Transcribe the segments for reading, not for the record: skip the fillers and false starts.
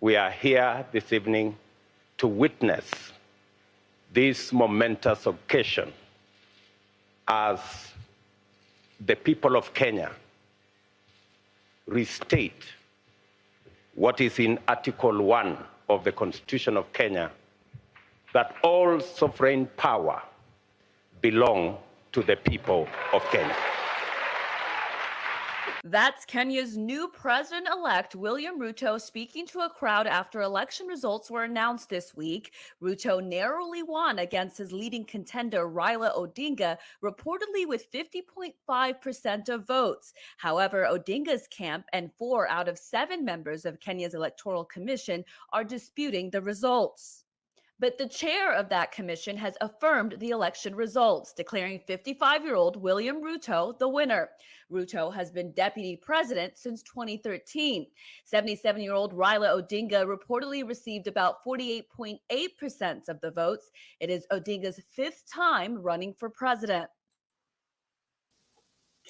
we are here this evening to witness this momentous occasion as the people of Kenya restate what is in Article 1 of the Constitution of Kenya, that all sovereign power belong to the people of Kenya. That's Kenya's new president-elect, William Ruto, speaking to a crowd after election results were announced this week. Ruto narrowly won against his leading contender, Raila Odinga, reportedly with 50.5% of votes. However, Odinga's camp and 4 out of 7 members of Kenya's Electoral Commission are disputing the results. But the chair of that commission has affirmed the election results, declaring 55-year-old William Ruto the winner. Ruto has been deputy president since 2013. 77-year-old Raila Odinga reportedly received about 48.8% of the votes. It is Odinga's 5th time running for president.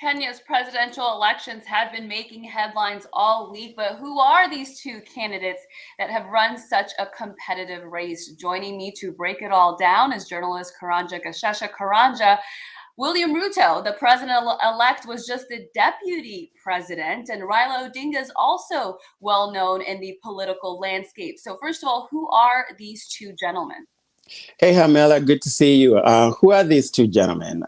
Kenya's presidential elections have been making headlines all week, but who are these two candidates that have run such a competitive race? Joining me to break it all down is journalist Karanja Gashesha. Karanja, William Ruto, the president-elect, was just the deputy president, and Raila Odinga is also well known in the political landscape. So first of all, who are these two gentlemen? Hey, Hamela, good to see you. Who are these two gentlemen?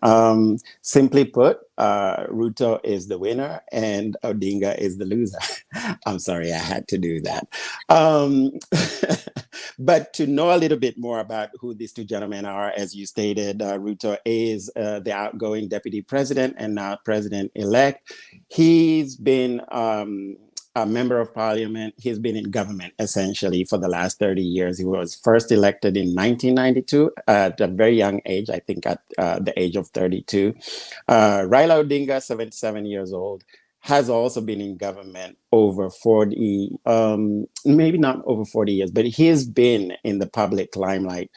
Simply put, Ruto is the winner and Odinga is the loser. I'm sorry, I had to do that. But to know a little bit more about who these two gentlemen are, as you stated, Ruto is the outgoing deputy president and now president-elect. He's been a member of parliament. He's been in government essentially for the last 30 years. He was first elected in 1992 at a very young age, I think at the age of 32. Raila Odinga, 77 years old, has also been in government over 40, maybe not over 40 years, but he's been in the public limelight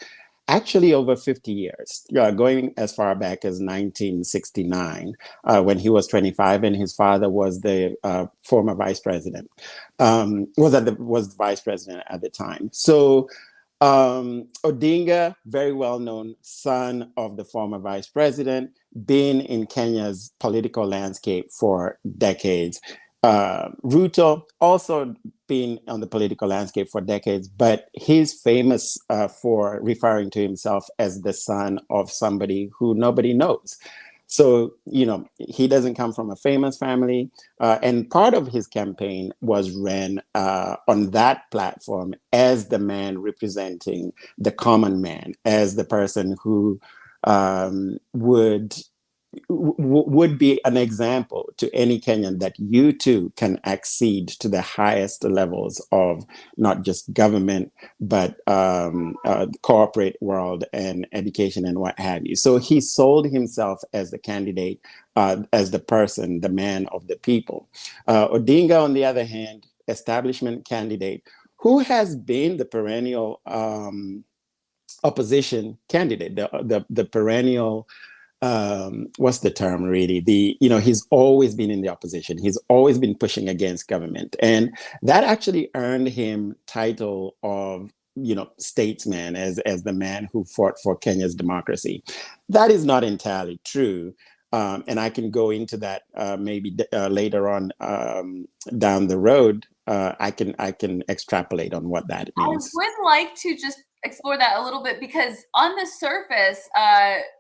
actually over 50 years, going as far back as 1969, when he was 25 and his father was the former vice president, was vice president at the time. So Odinga, very well-known son of the former vice president, been in Kenya's political landscape for decades. Ruto also been on the political landscape for decades, but he's famous for referring to himself as the son of somebody who nobody knows. So, you know, he doesn't come from a famous family. And part of his campaign was ran on that platform as the man representing the common man, as the person who would be an example to any Kenyan that you too can accede to the highest levels of not just government, but corporate world and education and what have you. So he sold himself as the candidate, as the person, the man of the people. Odinga, on the other hand, establishment candidate, who has been the perennial opposition candidate, the perennial what's the term really? He's always been in the opposition. He's always been pushing against government. And that actually earned him title of, statesman, as the man who fought for Kenya's democracy. That is not entirely true. And I can go into that maybe later on down the road. I can extrapolate on what that means. I would like to just explore that a little bit, because on the surface,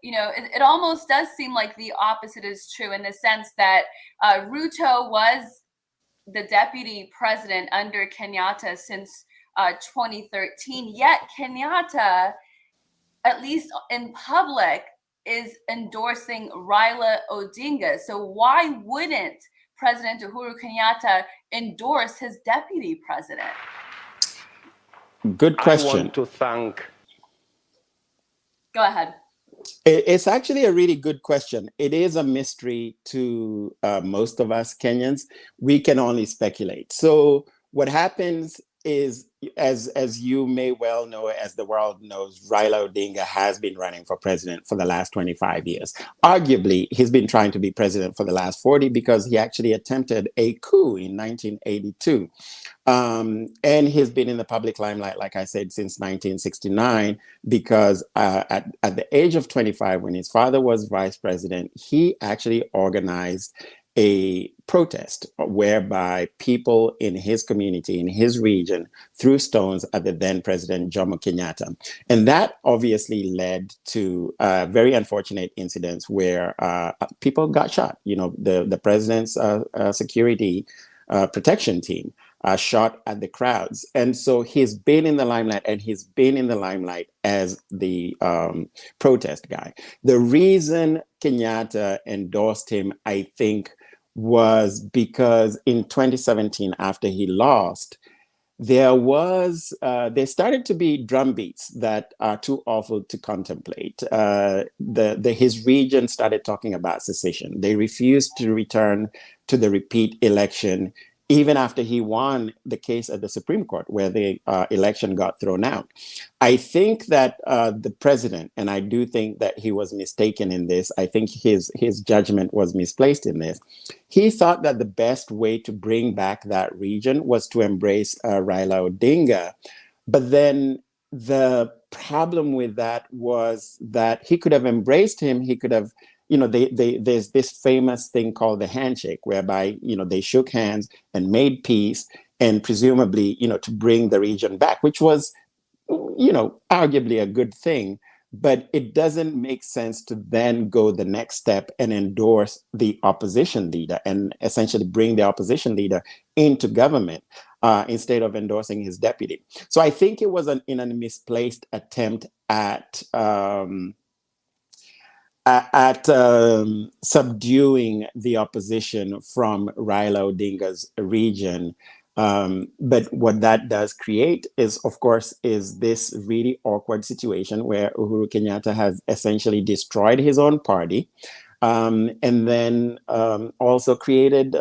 it almost does seem like the opposite is true, in the sense that Ruto was the deputy president under Kenyatta since 2013, yet Kenyatta, at least in public, is endorsing Raila Odinga. So why wouldn't President Uhuru Kenyatta endorse his deputy president? Good question. I want to thank. Go ahead. It's actually a really good question. It is a mystery to most of us Kenyans. We can only speculate. So what happens is, as you may well know, as the world knows, Raila Odinga has been running for president for the last 25 years. Arguably, he's been trying to be president for the last 40 because he actually attempted a coup in 1982. And he's been in the public limelight, like I said, since 1969, because at the age of 25, when his father was vice president, he actually organized a protest whereby people in his community, in his region, threw stones at the then president Jomo Kenyatta. And that obviously led to very unfortunate incidents where people got shot. You know, the president's security protection team shot at the crowds. And so he's been in the limelight, and he's been in the limelight as the protest guy. The reason Kenyatta endorsed him, I think, was because in 2017, after he lost, there started to be drumbeats that are too awful to contemplate. His region started talking about secession. They refused to return to the repeat election, even after he won the case at the Supreme Court, where the election got thrown out. I think that the president, and I do think that he was mistaken in this, I think his judgment was misplaced in this. He thought that the best way to bring back that region was to embrace Raila Odinga. But then the problem with that was that he could have embraced him, he could have, you know, there's this famous thing called the handshake, whereby, you know, they shook hands and made peace, and presumably, you know, to bring the region back, which was, you know, arguably a good thing. But it doesn't make sense to then go the next step and endorse the opposition leader and essentially bring the opposition leader into government instead of endorsing his deputy. So I think it was in a misplaced attempt at subduing the opposition from Raila Odinga's region. But what that does create is, of course, is this really awkward situation where Uhuru Kenyatta has essentially destroyed his own party, and then also created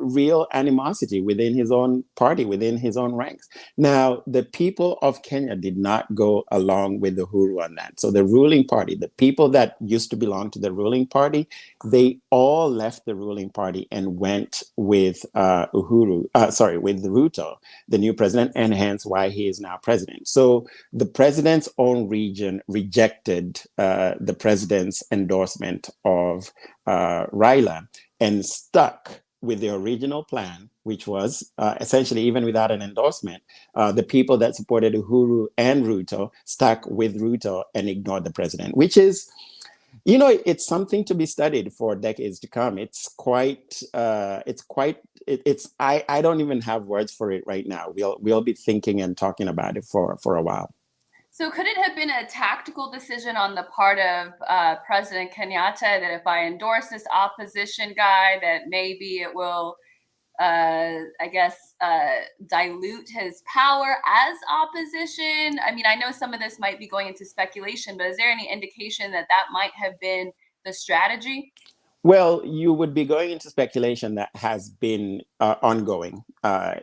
real animosity within his own party, within his own ranks. Now, the people of Kenya did not go along with Uhuru on that. So the ruling party, the people that used to belong to the ruling party, they all left the ruling party and went with with Ruto, the new president, and hence why he is now president. So the president's own region rejected the president's endorsement of Raila and stuck with the original plan, which was essentially, even without an endorsement, the people that supported Uhuru and Ruto stuck with Ruto and ignored the president, which is, you know, it's something to be studied for decades to come. I don't even have words for it right now. We'll be thinking and talking about it for a while. So could it have been a tactical decision on the part of President Kenyatta that if I endorse this opposition guy, that maybe it will, dilute his power as opposition? I mean, I know some of this might be going into speculation, but is there any indication that that might have been the strategy? Well, you would be going into speculation that has been ongoing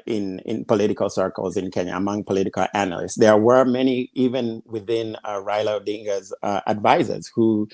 in political circles in Kenya among political analysts. There were many, even within Raila Odinga's advisors, who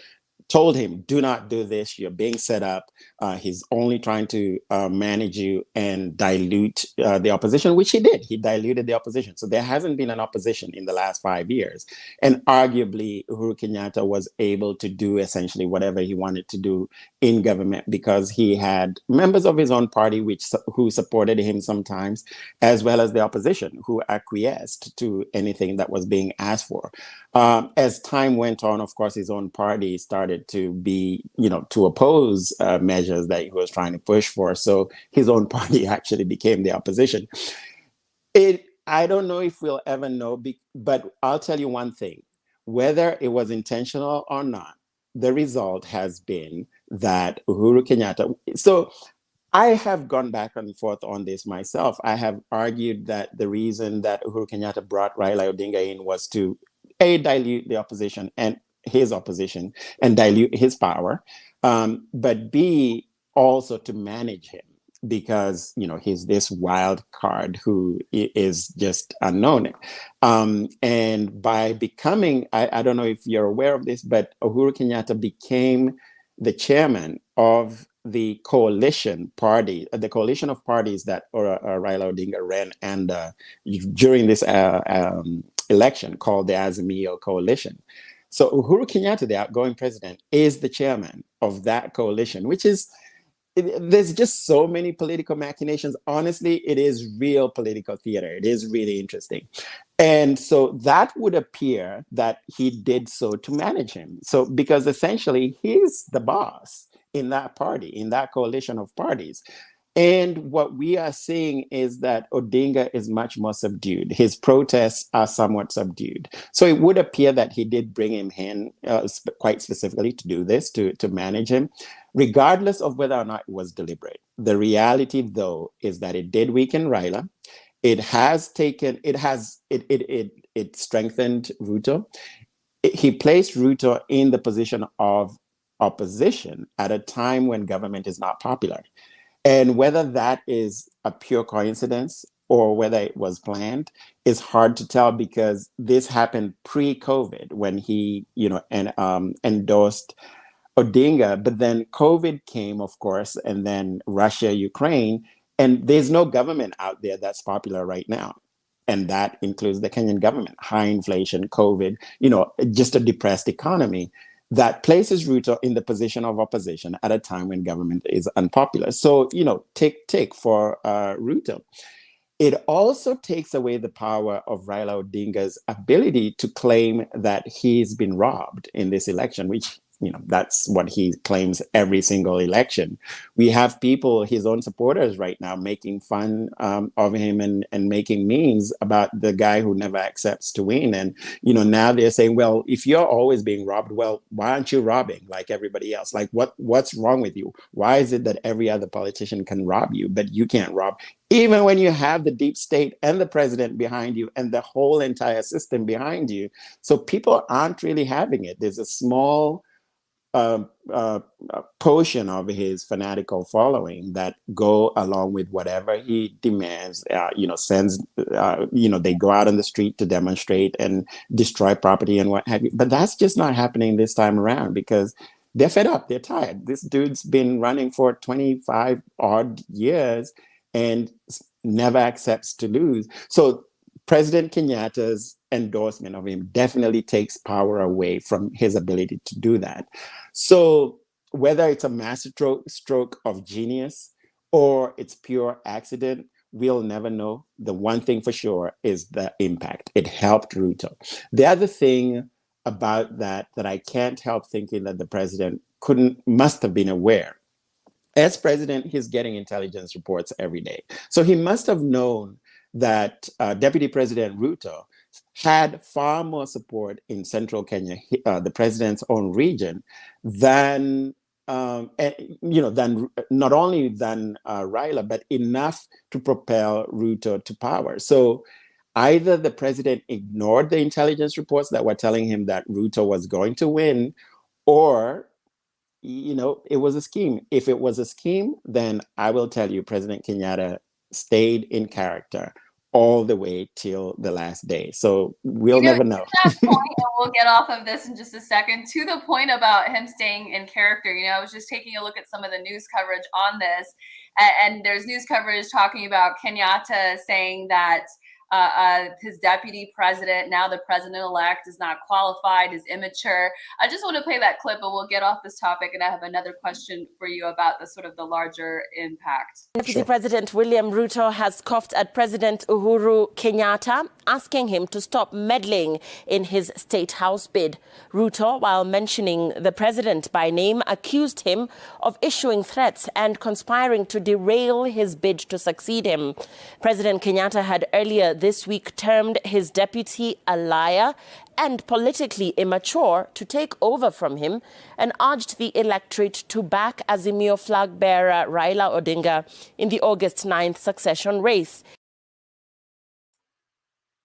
told him, do not do this, you're being set up. He's only trying to manage you and dilute the opposition, which he did. He diluted the opposition. So there hasn't been an opposition in the last 5 years. And arguably, Uhuru Kenyatta was able to do essentially whatever he wanted to do in government because he had members of his own party who supported him sometimes, as well as the opposition who acquiesced to anything that was being asked for. As time went on, of course, his own party started to be, to oppose measures that he was trying to push for. So his own party actually became the opposition. I don't know if we'll ever know, but I'll tell you one thing, whether it was intentional or not, the result has been that Uhuru Kenyatta, so I have gone back and forth on this myself. I have argued that the reason that Uhuru Kenyatta brought Raila Odinga in was to A, dilute the opposition and his opposition and dilute his power, but B, also to manage him. because, he's this wild card who is just unknown. And by becoming, I don't know if you're aware of this, but Uhuru Kenyatta became the chairman of the coalition party, the coalition of parties that Raila Odinga ran and during this election, called the Azimio Coalition. So Uhuru Kenyatta, the outgoing president, is the chairman of that coalition, which is, there's just so many political machinations. Honestly, it is real political theater. It is really interesting. And so that would appear that he did so to manage him. So because essentially he's the boss in that party, in that coalition of parties. And what we are seeing is that Odinga is much more subdued. His protests are somewhat subdued. So it would appear that he did bring him in quite specifically to do this, to manage him, regardless of whether or not it was deliberate. The reality, though, is that it did weaken Raila. It strengthened Ruto. He placed Ruto in the position of opposition at a time when government is not popular. And whether that is a pure coincidence or whether it was planned is hard to tell, because this happened pre-COVID when he, endorsed Odinga. But then COVID came, of course, and then Russia, Ukraine, and there's no government out there that's popular right now. And that includes the Kenyan government, high inflation, COVID, just a depressed economy. That places Ruto in the position of opposition at a time when government is unpopular. So, take for Ruto. It also takes away the power of Raila Odinga's ability to claim that he's been robbed in this election, which, that's what he claims every single election. We have people, his own supporters right now, making fun of him and making memes about the guy who never accepts to win. And, now they're saying, well, if you're always being robbed, well, why aren't you robbing like everybody else? Like, what's wrong with you? Why is it that every other politician can rob you, but you can't rob? Even when you have the deep state and the president behind you and the whole entire system behind you. So people aren't really having it. There's a small portion of his fanatical following that go along with whatever he demands, sends, they go out on the street to demonstrate and destroy property and what have you. But that's just not happening this time around because they're fed up. They're tired. This dude's been running for 25 odd years and never accepts to lose. So President Kenyatta's endorsement of him definitely takes power away from his ability to do that. So whether it's a master stroke of genius or it's pure accident, we'll never know. The one thing for sure is the impact. It helped Ruto. The other thing about that I can't help thinking that the president must have been aware. As president, he's getting intelligence reports every day. So he must have known that Deputy President Ruto had far more support in central Kenya, the president's own region, than not only than Raila, but enough to propel Ruto to power. So either the president ignored the intelligence reports that were telling him that Ruto was going to win, or it was a scheme. If it was a scheme, then I will tell you, President Kenyatta stayed in character all the way till the last day. So we'll never know. To that point, and we'll get off of this in just a second, to the point about him staying in character, I was just taking a look at some of the news coverage on this, and there's news coverage talking about Kenyatta saying that his deputy president, now the president-elect, is not qualified, is immature. I just want to play that clip, but we'll get off this topic, and I have another question for you about the larger impact. Deputy President William Ruto has scoffed at President Uhuru Kenyatta, asking him to stop meddling in his State House bid. Ruto, while mentioning the president by name, accused him of issuing threats and conspiring to derail his bid to succeed him. President Kenyatta had earlier this week termed his deputy a liar and politically immature to take over from him, and urged the electorate to back Azimio flag bearer Raila Odinga in the August 9th succession race.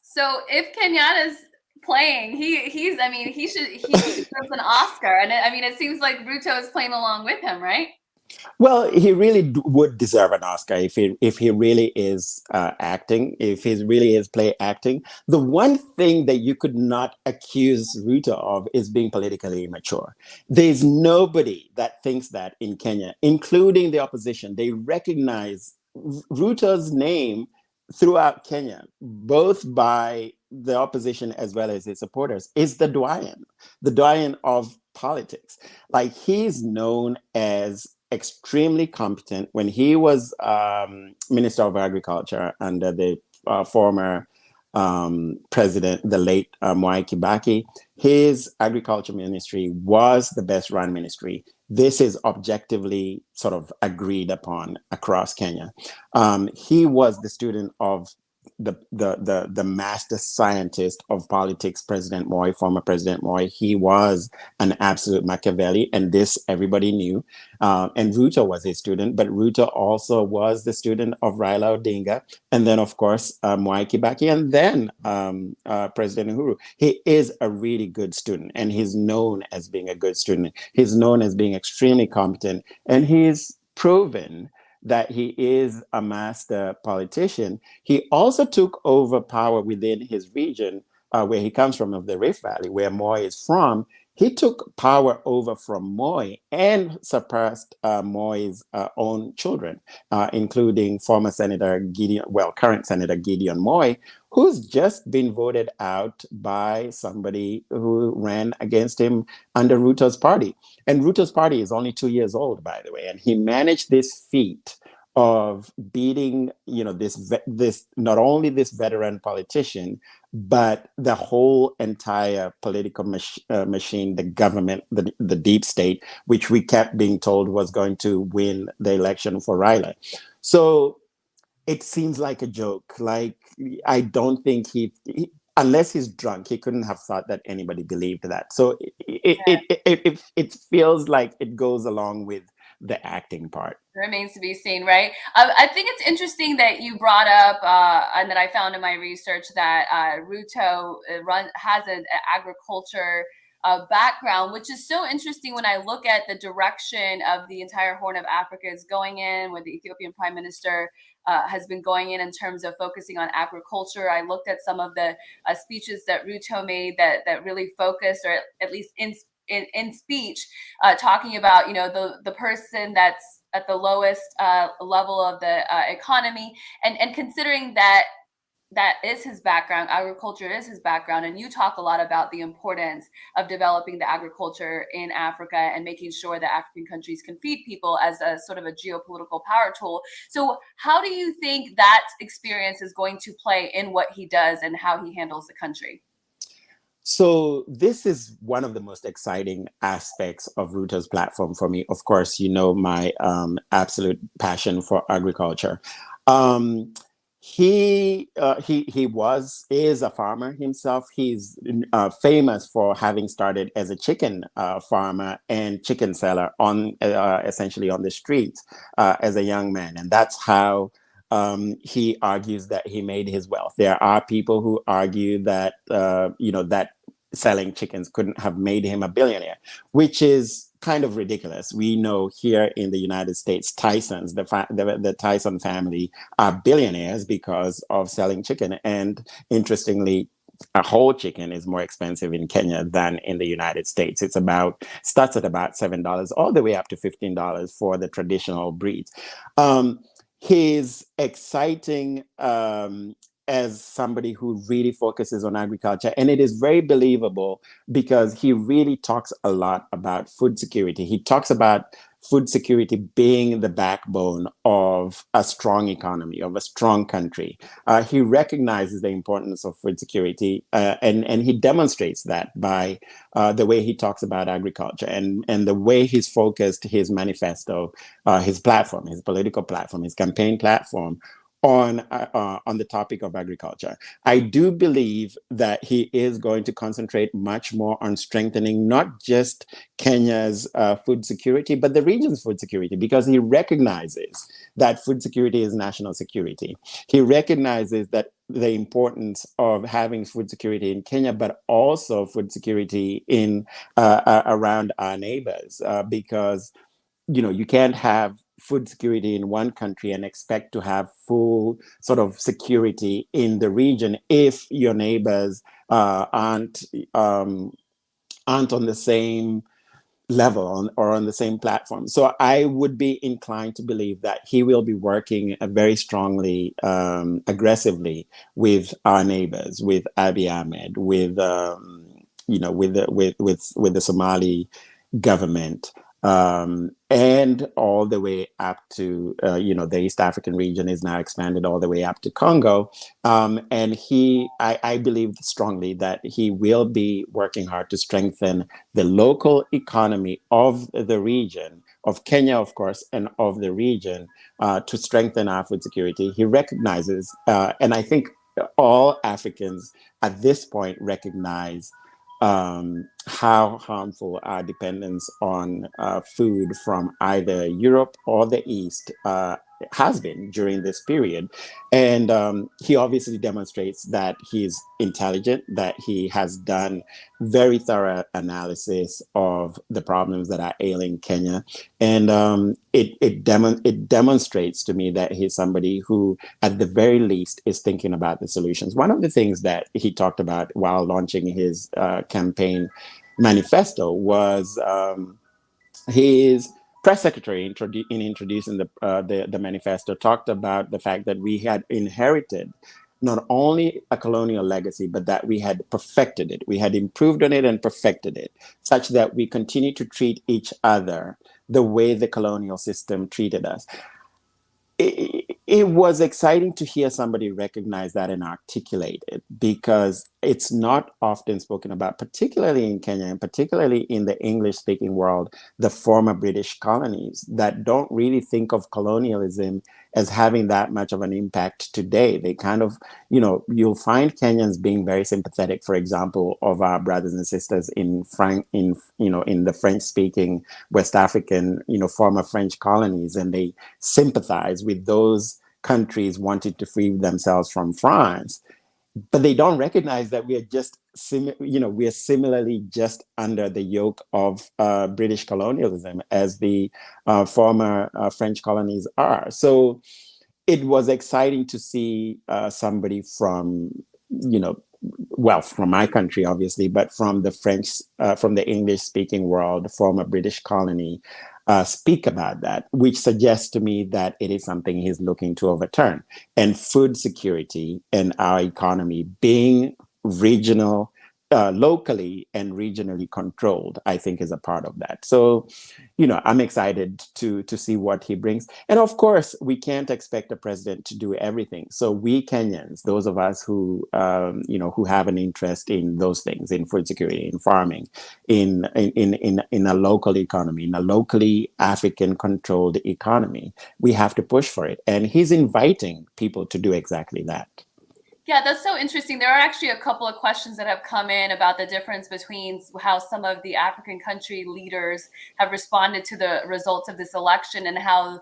So if Kenyatta's playing, he deserves an Oscar, and it seems like Ruto is playing along with him, right? Well, he really would deserve an Oscar if he really is acting, if he really is play acting. The one thing that you could not accuse Ruto of is being politically immature. There's nobody that thinks that in Kenya, including the opposition. They recognize Ruto's name throughout Kenya, both by the opposition as well as his supporters, is the doyen of politics. Like, he's known as extremely competent. When he was Minister of Agriculture under the former president, the late Mwai Kibaki, his agriculture ministry was the best run ministry. This is objectively sort of agreed upon across Kenya. He was the student of the master scientist of politics, President Moi, former President Moi. He was an absolute Machiavelli, and this everybody knew. And Ruto was his student, but Ruto also was the student of Raila Odinga, and then of course Mwai Kibaki, and then President Uhuru. He is a really good student, and he's known as being a good student. He's known as being extremely competent, and he's proven that he is a master politician. He also took over power within his region, where he comes from, of the Rift Valley, where Moi is from. He took power over from Moi and suppressed Moi's own children, including former Senator current Senator Gideon Moi, who's just been voted out by somebody who ran against him under Ruto's party. And Ruto's party is only 2 years old, by the way, and he managed this feat of beating, this not only this veteran politician, but the whole entire political machine, the government, the deep state, which we kept being told was going to win the election for Raila. So it seems like a joke. Like, I don't think he unless he's drunk, he couldn't have thought that anybody believed that. So it feels like it goes along with the acting part. It remains to be seen, right? I think it's interesting that you brought up, and that I found in my research, that Ruto has an agriculture background, which is so interesting when I look at the direction of the entire Horn of Africa is going in, where the Ethiopian Prime Minister has been going in terms of focusing on agriculture. I looked at some of the speeches that Ruto made that really focused, or at least in speech, talking about the person that's at the lowest level of the economy, and considering that is his background, agriculture is his background, and you talk a lot about the importance of developing the agriculture in Africa and making sure that African countries can feed people as a sort of a geopolitical power tool. So how do you think that experience is going to play in what he does and how he handles the country? So this is one of the most exciting aspects of Ruto's platform for me. Of course, my absolute passion for agriculture. He is a farmer himself. He's famous for having started as a chicken farmer and chicken seller essentially on the streets as a young man, and that's how he argues that he made his wealth. There are people who argue that that selling chickens couldn't have made him a billionaire, which is kind of ridiculous. We know here in the United States, the Tyson family are billionaires because of selling chicken. And interestingly, a whole chicken is more expensive in Kenya than in the United States. It starts at about $7 all the way up to $15 for the traditional breeds. He's exciting as somebody who really focuses on agriculture. And it is very believable because he really talks a lot about food security. He talks about food security being the backbone of a strong economy, of a strong country. He recognizes the importance of food security, and he demonstrates that by the way he talks about agriculture and the way he's focused his manifesto, his platform, his political platform, his campaign platform on the topic of agriculture. I do believe that he is going to concentrate much more on strengthening not just Kenya's food security, but the region's food security, because he recognizes that food security is national security. He recognizes that the importance of having food security in Kenya, but also food security in around our neighbors, because you can't have food security in one country and expect to have full sort of security in the region if your neighbors aren't on the same level or on the same platform. So I would be inclined to believe that he will be working very strongly, aggressively with our neighbors, with Abiy Ahmed, with the Somali government, and all the way up to the East African region is now expanded all the way up to Congo. And I believe strongly that he will be working hard to strengthen the local economy of the region, of Kenya, of course, and of the region, to strengthen our food security. He recognizes, and I think all Africans at this point recognize how harmful our dependence on food from either Europe or the East has been during this period. And he obviously demonstrates that he's intelligent, that he has done very thorough analysis of the problems that are ailing Kenya. And it demonstrates to me that he's somebody who, at the very least, is thinking about the solutions. One of the things that he talked about while launching his campaign manifesto was his press secretary, in introducing the manifesto, talked about the fact that we had inherited not only a colonial legacy, but that we had perfected it. We had improved on it and perfected it, such that we continue to treat each other the way the colonial system treated us. It was exciting to hear somebody recognize that and articulate it, because it's not often spoken about, particularly in Kenya and particularly in the English-speaking world, the former British colonies that don't really think of colonialism as having that much of an impact today. They kind of, you'll find Kenyans being very sympathetic, for example, of our brothers and sisters in the French-speaking West African, former French colonies, and they sympathize with those countries wanting to free themselves from France. But they don't recognize that we are just, we are similarly just under the yoke of British colonialism as the former French colonies are. So it was exciting to see somebody from, from my country, obviously, but from the English-speaking world, former British colony, speak about that, which suggests to me that it is something he's looking to overturn. And food security and our economy being regional, locally and regionally controlled, I think is a part of that. So, I'm excited to see what he brings. And of course, we can't expect a president to do everything. So we Kenyans, those of us who have an interest in those things, in food security, in farming, in a local economy, in a locally African controlled economy, we have to push for it. And he's inviting people to do exactly that. Yeah, that's so interesting. There are actually a couple of questions that have come in about the difference between how some of the African country leaders have responded to the results of this election and how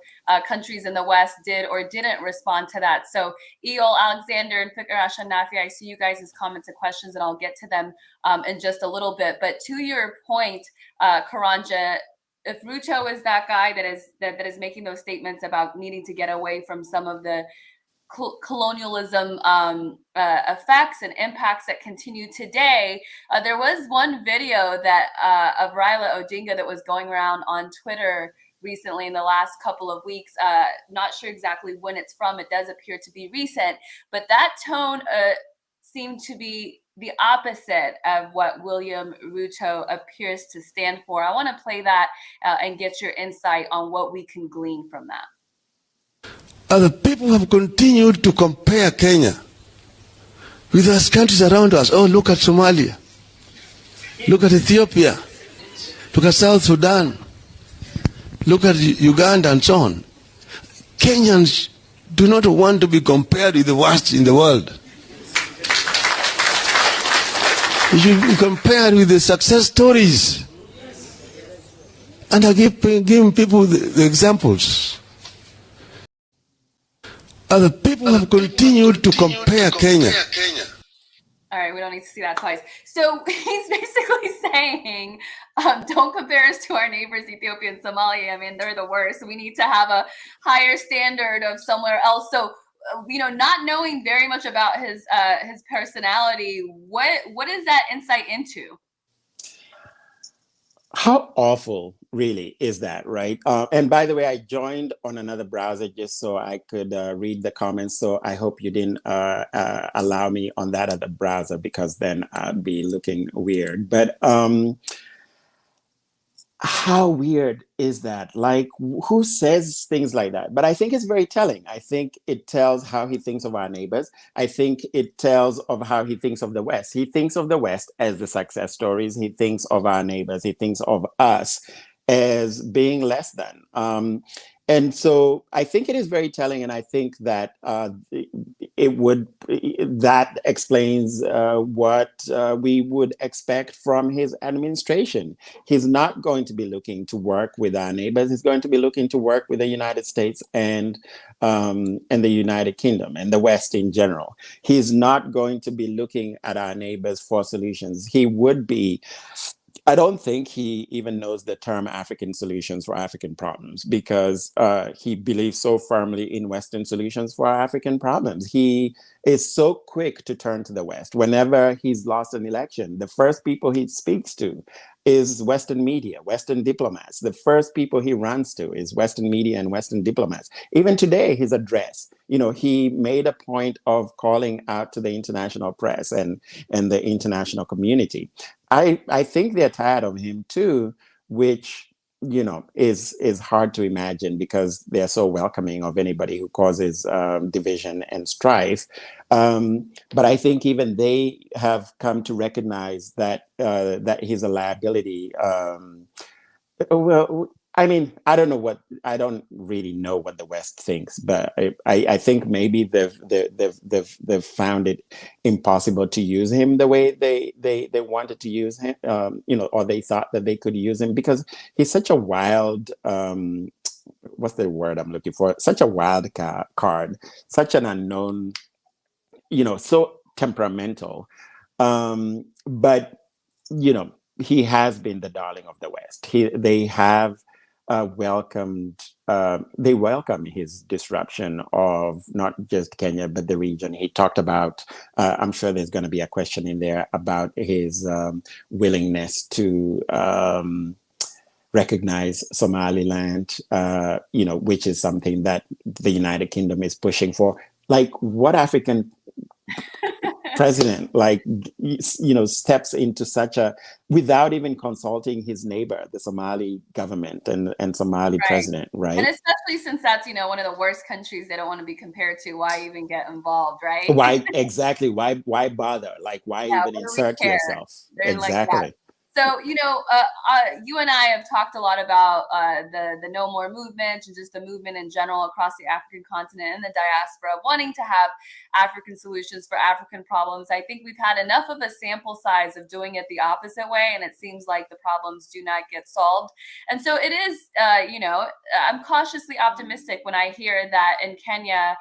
countries in the West did or didn't respond to that. So Eol, Alexander, and Fikr Ashanafi, I see you guys' comments and questions, and I'll get to them in just a little bit. But to your point, Karanja, if Ruto is that guy that is making those statements about needing to get away from some of the colonialism effects and impacts that continue today, there was one video that of Raila Odinga that was going around on Twitter recently in the last couple of weeks. Not sure exactly when it's from. It does appear to be recent, but that tone seemed to be the opposite of what William Ruto appears to stand for. I want to play that and get your insight on what we can glean from that. Other people have continued to compare Kenya with those countries around us. Oh, look at Somalia. Look at Ethiopia. Look at South Sudan. Look at Uganda and so on. Kenyans do not want to be compared with the worst in the world. You should be compared with the success stories. And I give people the examples. Other people have continued to compare Kenya. All right, we don't need to see that twice. So he's basically saying, don't compare us to our neighbors, Ethiopia and Somalia. I mean, they're the worst. We need to have a higher standard of somewhere else. So, not knowing very much about his personality, what is that insight into? How awful really is that, right? And by the way, I joined on another browser just so I could read the comments. So I hope you didn't allow me on that other browser, because then I'd be looking weird. But how weird is that? Like, who says things like that? But I think it's very telling. I think it tells how he thinks of our neighbors. I think it tells of how he thinks of the West. He thinks of the West as the success stories. He thinks of our neighbors. He thinks of us as being less than. And so I think it is very telling, and I think that that explains what we would expect from his administration. He's not going to be looking to work with our neighbors. He's going to be looking to work with the United States and the United Kingdom and the West in general. He's not going to be looking at our neighbors for solutions. He would be. I don't think he even knows the term African solutions for African problems, because he believes so firmly in Western solutions for our African problems. He is so quick to turn to the West. Whenever he's lost an election, the first people he speaks to is Western media, Western diplomats. The first people he runs to is Western media and Western diplomats. Even today, his address, he made a point of calling out to the international press and the international community. I think they're tired of him too, which is hard to imagine, because they're so welcoming of anybody who causes division and strife. But I think even they have come to recognize that he's a liability. Well, I mean, I don't really know what the West thinks, but I think maybe they've found it impossible to use him the way they wanted to use him, or they thought that they could use him, because he's such a wild, what's the word I'm looking for? Such a wild card, such an unknown, so temperamental. But he has been the darling of the West. They have they welcome his disruption of not just Kenya, but the region. He talked about, I'm sure there's going to be a question in there about his willingness to recognize Somaliland, which is something that the United Kingdom is pushing for. Like, what African president steps into such a, without even consulting his neighbor, the Somali government and Somali president, right? And especially since that's one of the worst countries they don't want to be compared to. Why even get involved, right? Why exactly? Why bother? Like, why even insert yourself? They're exactly. Like, so, you and I have talked a lot about the No More movement and just the movement in general across the African continent and the diaspora, wanting to have African solutions for African problems. I think we've had enough of a sample size of doing it the opposite way, and it seems like the problems do not get solved. And so it is, I'm cautiously optimistic when I hear that in Kenya,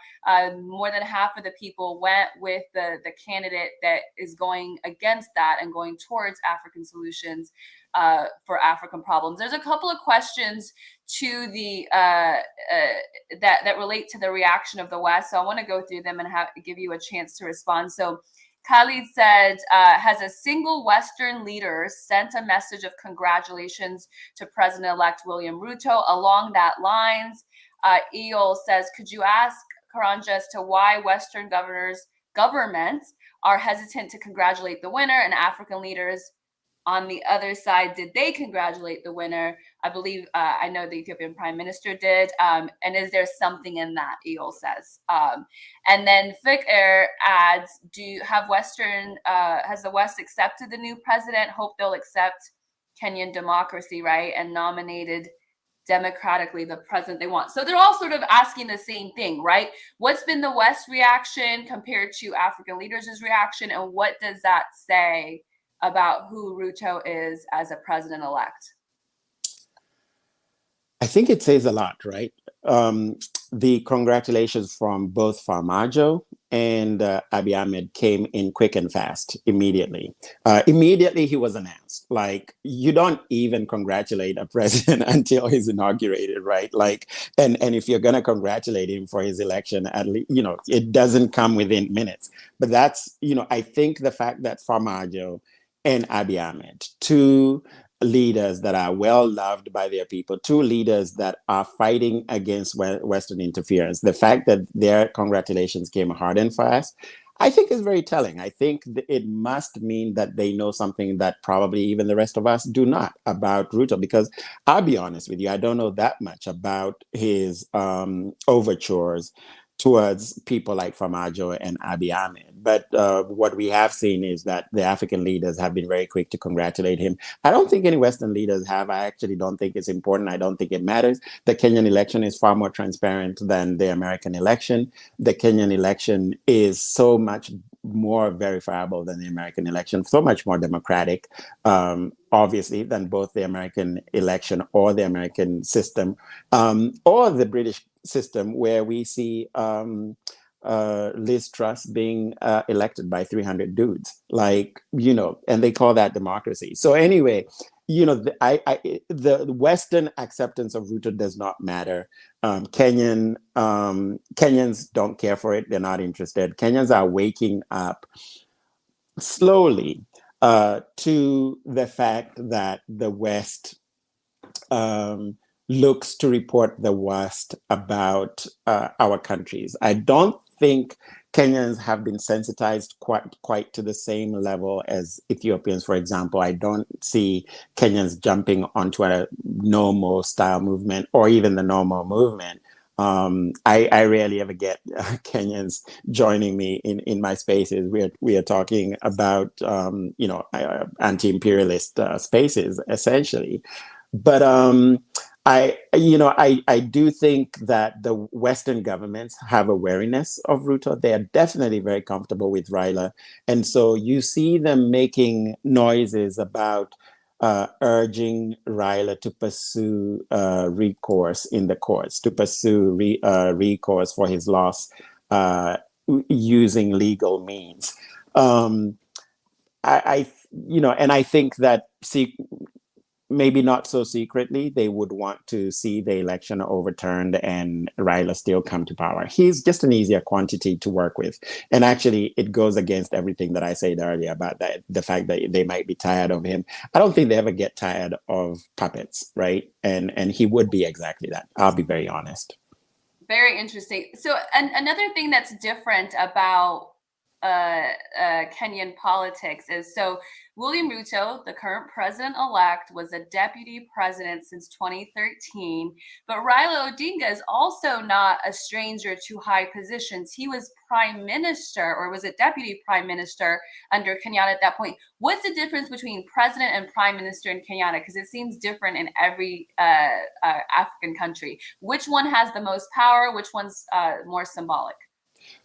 more than half of the people went with the candidate that is going against that and going towards African solutions for African problems. There's a couple of questions to the that relate to the reaction of the West, so I want to go through them and give you a chance to respond. So Khalid said, has a single Western leader sent a message of congratulations to President-elect William Ruto? Along that lines, Eol says, could you ask Karanja as to why Western governments are hesitant to congratulate the winner, and African leaders on the other side, did they congratulate the winner? I believe, I know the Ethiopian Prime Minister did. And is there something in that, Eol says? And then Fikr adds, has the West accepted the new president? Hope they'll accept Kenyan democracy, right? And nominated democratically the president they want. So they're all sort of asking the same thing, right? What's been the West reaction compared to African leaders' reaction? And what does that say about who Ruto is as a president-elect? I think it says a lot, right? The congratulations from both Farmajo and Abiy Ahmed came in quick and fast immediately. Immediately he was announced. Like, you don't even congratulate a president until he's inaugurated, right? Like, and if you're going to congratulate him for his election, at least, you know, it doesn't come within minutes. But that's, you know, I think the fact that Farmajo and Abiy Ahmed, two leaders that are well loved by their people, two leaders that are fighting against Western interference, the fact that their congratulations came hard and fast, I think is very telling. I think it must mean that they know something that probably even the rest of us do not about Ruto, because I'll be honest with you, I don't know that much about his overtures towards people like Farmajo and Abiy Ahmed. But what we have seen is that the African leaders have been very quick to congratulate him. I don't think any Western leaders have. I actually don't think it's important. I don't think it matters. The Kenyan election is far more transparent than the American election. The Kenyan election is so much more verifiable than the American election, so much more democratic, obviously, than both the American election or the American system, or the British system, where we see Liz Truss being elected by 300 dudes, like, you know, and they call that democracy. So anyway, you know, the Western acceptance of Ruto does not matter. Kenyans don't care for it. They're not interested. Kenyans are waking up slowly to the fact that the West looks to report the worst about our countries. I don't think Kenyans have been sensitized quite to the same level as Ethiopians, for example. I don't see Kenyans jumping onto a no more style movement or even the no more movement. I rarely ever get Kenyans joining me in my spaces. We are talking about you know, anti-imperialist spaces essentially, but I do think that the Western governments have a wariness of Ruto. They are definitely very comfortable with Raila. And so you see them making noises about urging Raila to pursue recourse in the courts, to pursue recourse for his loss using legal means. I think that maybe not so secretly, they would want to see the election overturned and Raila still come to power. He's just an easier quantity to work with. And actually, it goes against everything that I said earlier about the fact that they might be tired of him. I don't think they ever get tired of puppets, right? And he would be exactly that. I'll be very honest. Very interesting. So another thing that's different about Kenyan politics is, so William Ruto, the current president-elect, was a deputy president since 2013, but Raila Odinga is also not a stranger to high positions. He was prime minister, or was it deputy prime minister under Kenyatta at that point. What's the difference between president and prime minister in Kenyatta? Because it seems different in every African country. Which one has the most power? Which one's more symbolic?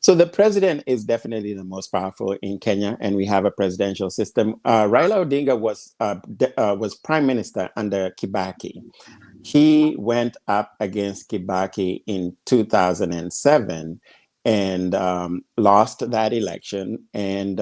So the president is definitely the most powerful in Kenya, and we have a presidential system. Raila Odinga was prime minister under Kibaki. He went up against Kibaki in 2007 and lost that election and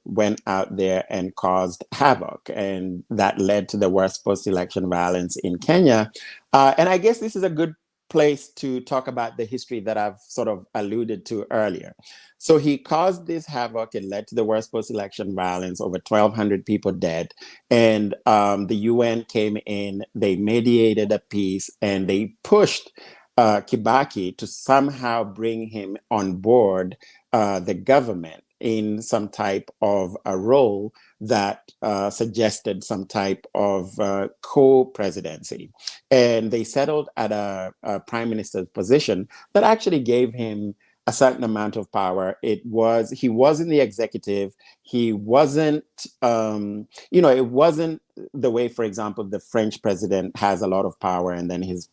went out there and caused havoc. And that led to the worst post-election violence in Kenya. And I guess this is a good place to talk about the history that I've sort of alluded to earlier. So he caused this havoc. It led to the worst post-election violence, over 1,200 people dead. And the UN came in, they mediated a peace, and they pushed Kibaki to somehow bring him on board the government in some type of a role that suggested some type of co-presidency. And they settled at a prime minister's position that actually gave him a certain amount of power. He was in the executive. He wasn't, it wasn't the way, for example, the French president has a lot of power and then his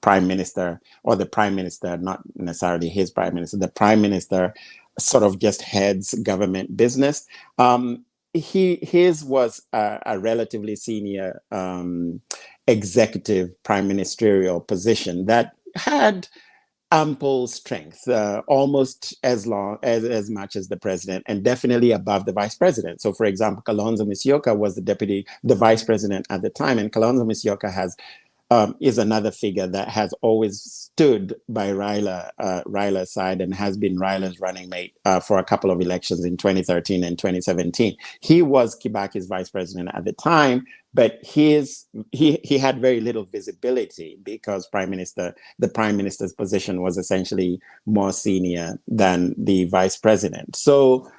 prime minister, or the prime minister, not necessarily his prime minister, the prime minister sort of just heads government business. His was a relatively senior executive prime ministerial position that had ample strength, almost as much as the president, and definitely above the vice president. So, for example, Kalonzo Musyoka was the vice president at the time, and Kalonzo Musyoka is another figure that has always stood by Raila's side and has been Raila's running mate for a couple of elections in 2013 and 2017. He was Kibaki's vice president at the time, but he had very little visibility because the prime minister's position was essentially more senior than the vice president. So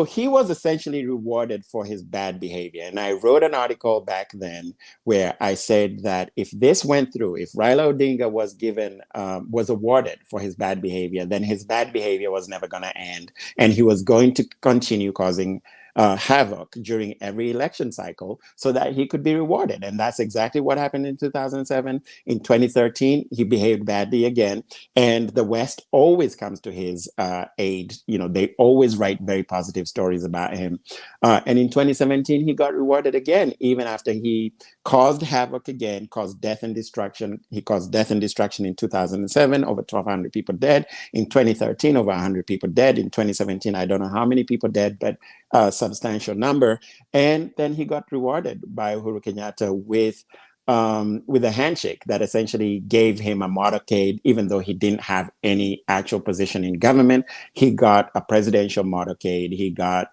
he was essentially rewarded for his bad behavior. And I wrote an article back then where I said that if this went through, if Raila Odinga was awarded for his bad behavior, then his bad behavior was never going to end. And he was going to continue causing havoc during every election cycle so that he could be rewarded. And that's exactly what happened in 2007. In 2013, he behaved badly again. And the West always comes to his aid. They always write very positive stories about him. And in 2017, he got rewarded again, even after he caused havoc again, caused death and destruction. He caused death and destruction in 2007, over 1,200 people dead. In 2013, over 100 people dead. In 2017, I don't know how many people dead, but a substantial number. And then he got rewarded by Uhuru Kenyatta with a handshake that essentially gave him a motorcade, even though he didn't have any actual position in government. He got a presidential motorcade. He got,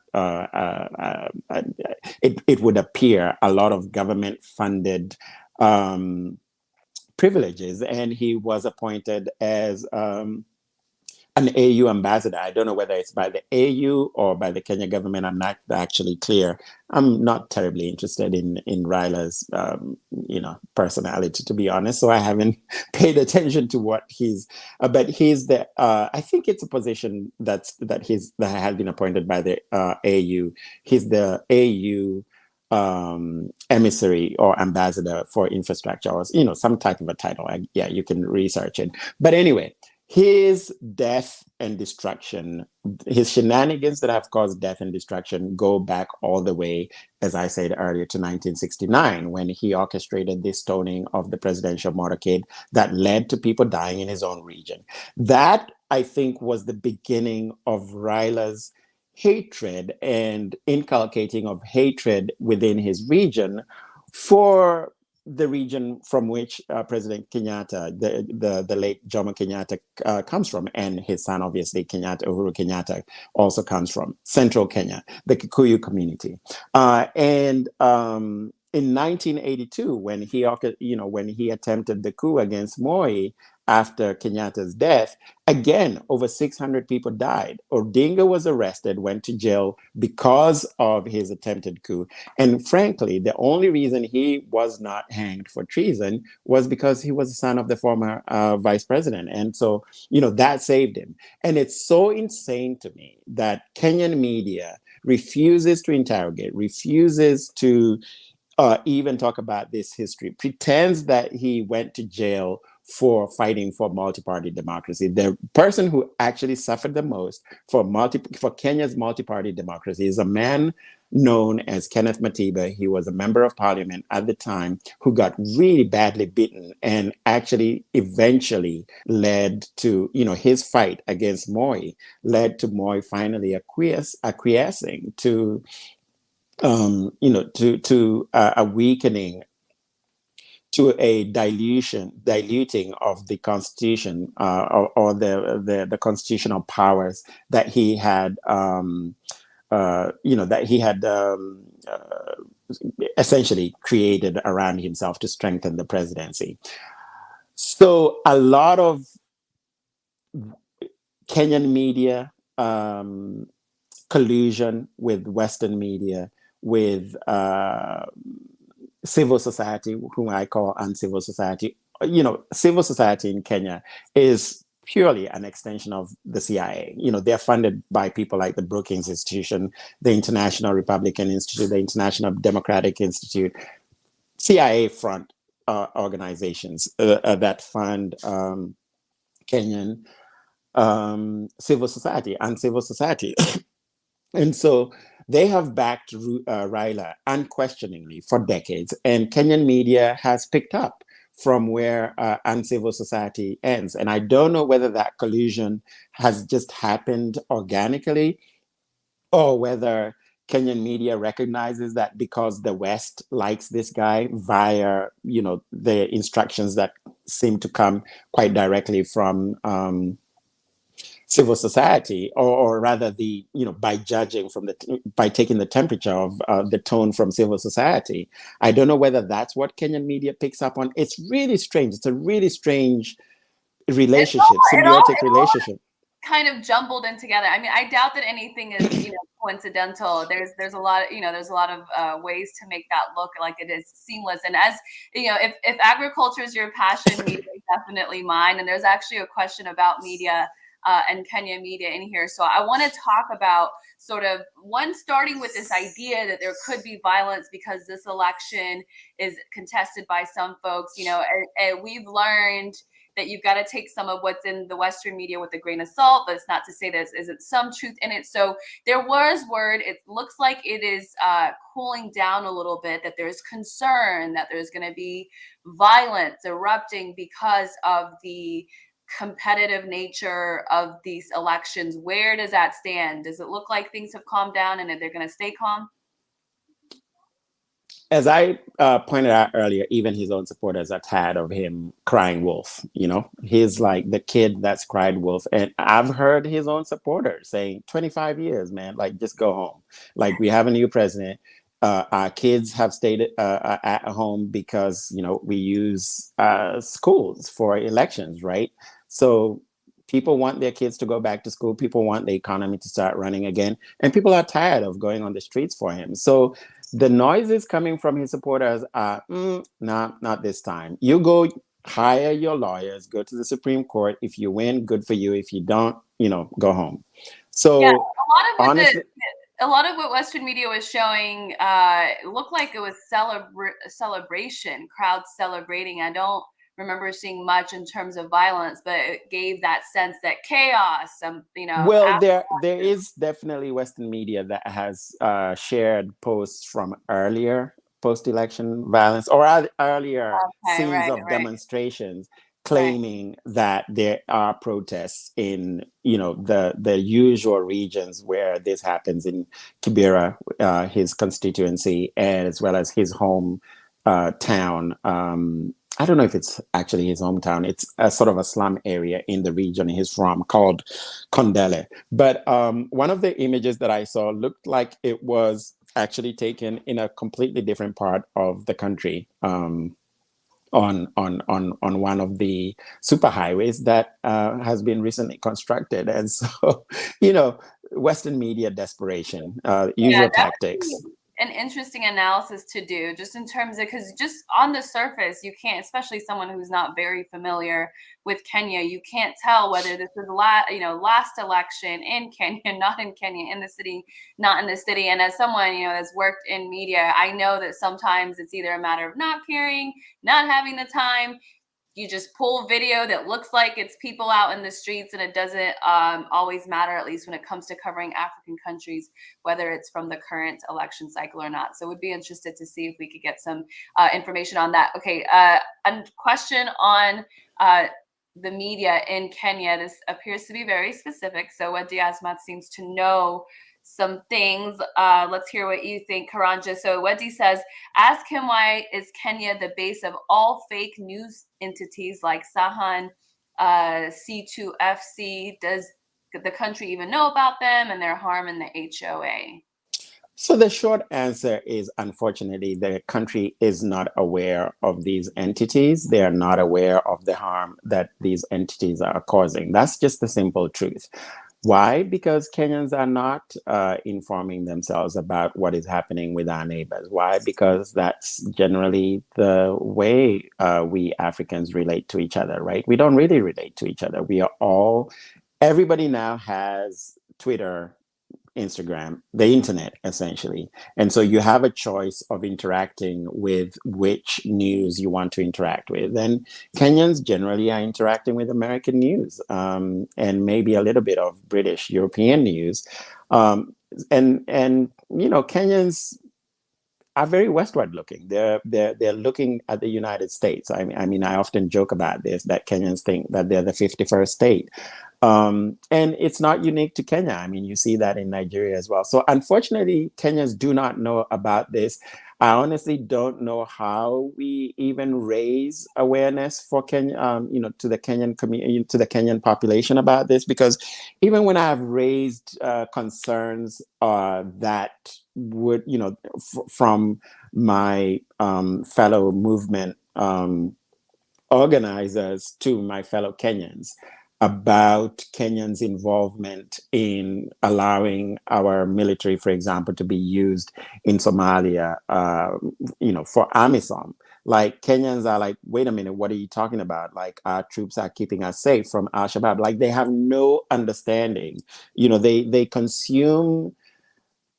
it would appear, a lot of government-funded privileges, and he was appointed as an AU ambassador. I don't know whether it's by the AU or by the Kenya government. I'm not actually clear. I'm not terribly interested in Raila's, personality, to be honest. So I haven't paid attention to what but he's the. I think it's a position that has been appointed by the AU. He's the AU emissary or ambassador for infrastructure, or some type of a title. You can research it. But anyway. His death and destruction, his shenanigans that have caused death and destruction go back all the way, as I said earlier, to 1969, when he orchestrated this stoning of the presidential motorcade that led to people dying in his own region. That, I think, was the beginning of Raila's hatred and inculcating of hatred within his region for the region from which President Kenyatta, the late Jomo Kenyatta, comes from, and his son, obviously, Uhuru Kenyatta, also comes from Central Kenya, the Kikuyu community. And in 1982, when he attempted the coup against Moi after Kenyatta's death, again, over 600 people died. Odinga was arrested, went to jail because of his attempted coup. And frankly, the only reason he was not hanged for treason was because he was the son of the former vice president. And so, that saved him. And it's so insane to me that Kenyan media refuses to interrogate, refuses to even talk about this history, pretends that he went to jail for fighting for multi-party democracy. The person who actually suffered the most for Kenya's multi-party democracy is a man known as Kenneth Matiba. He was a member of parliament at the time who got really badly beaten and actually eventually led to, his fight against Moi led to Moi finally acquiescing to a weakening, to a diluting of the Constitution or the constitutional powers that he had, essentially created around himself to strengthen the presidency. So a lot of Kenyan media, collusion with Western media, with civil society, whom I call uncivil society. Civil society in Kenya is purely an extension of the CIA. They're funded by people like the Brookings Institution, the International Republican Institute, the International Democratic Institute, CIA front organizations that fund Kenyan civil society and civil society. And so they have backed Raila unquestioningly for decades, and Kenyan media has picked up from where uncivil society ends. And I don't know whether that collusion has just happened organically, or whether Kenyan media recognizes that because the West likes this guy via, the instructions that seem to come quite directly from civil society, or rather by judging by taking the temperature of the tone from civil society. I don't know whether that's what Kenyan media picks up on. It's really strange. It's a really strange relationship, symbiotic relationship. Kind of jumbled in together. I mean, I doubt that anything is, coincidental. There's a lot of ways to make that look like it is seamless. And as if agriculture is your passion, media is definitely mine. And there's actually a question about media and Kenya media in here. So I want to talk about sort of starting with this idea that there could be violence because this election is contested by some folks. And we've learned that you've got to take some of what's in the Western media with a grain of salt, but it's not to say there isn't some truth in it. So there was word, it looks like it is cooling down a little bit, that there's concern that there's going to be violence erupting because of the competitive nature of these elections. Where does that stand? Does it look like things have calmed down and that they're going to stay calm? As I pointed out earlier, even his own supporters are tired of him crying wolf. He's like the kid that's cried wolf. And I've heard his own supporters saying, 25 years, man, like, just go home. Like, we have a new president. Our kids have stayed at home because, we use schools for elections, right? So people want their kids to go back to school. People want the economy to start running again. And people are tired of going on the streets for him. So the noises coming from his supporters are, not this time. You go hire your lawyers, go to the Supreme Court. If you win, good for you. If you don't, go home. So yeah, a honestly, lot of what Western media was showing looked like it was celebration, crowds celebrating. I don't remember seeing much in terms of violence, but it gave that sense that chaos, well, there is definitely Western media that has shared posts from earlier post-election violence, or earlier scenes of demonstrations, claiming that there are protests in the usual regions where this happens, in Kibera, his constituency, and as well as his home town. I don't know if it's actually his hometown. It's a sort of a slum area in the region he's from called Kondele. But one of the images that I saw looked like it was actually taken in a completely different part of the country, on one of the superhighways that has been recently constructed. And so, Western media desperation, usual tactics. An interesting analysis to do, just in terms of, because just on the surface, you can't, especially someone who's not very familiar with Kenya, you can't tell whether this is last election in Kenya, not in Kenya, in the city, not in the city. And as someone that's worked in media, I know that sometimes it's either a matter of not caring, not having the time. You just pull video that looks like it's people out in the streets, and it doesn't always matter, at least when it comes to covering African countries, whether it's from the current election cycle or not. So we'd be interested to see if we could get some information on that. Okay, a question on the media in Kenya. This appears to be very specific. So what Diazmat seems to know some things. Let's hear what you think, Karanja. So Wedi says, ask him why is Kenya the base of all fake news entities like Sahan, C2FC? Does the country even know about them and their harm in the HOA? So the short answer is, unfortunately, the country is not aware of these entities. They are not aware of the harm that these entities are causing. That's just the simple truth. Why? Because Kenyans are not informing themselves about what is happening with our neighbors. Why? Because that's generally the way we Africans relate to each other, right? We don't really relate to each other. Everybody now has Twitter, Instagram, the internet, essentially. And so you have a choice of interacting with which news you want to interact with. And Kenyans generally are interacting with American news, and maybe a little bit of British, European news. And Kenyans are very westward looking. They're looking at the United States. I mean, I often joke about this, that Kenyans think that they're the 51st state. And it's not unique to Kenya. I mean, you see that in Nigeria as well. So unfortunately, Kenyans do not know about this. I honestly don't know how we even raise awareness for Kenya, to the Kenyan community, to the Kenyan population about this, because even when I've raised concerns that would, from my fellow movement organizers to my fellow Kenyans about Kenyans' involvement in allowing our military, for example, to be used in Somalia, for AMISOM. Like, Kenyans are like, wait a minute, what are you talking about? Like, our troops are keeping us safe from Al-Shabaab. Like, they have no understanding. They consume,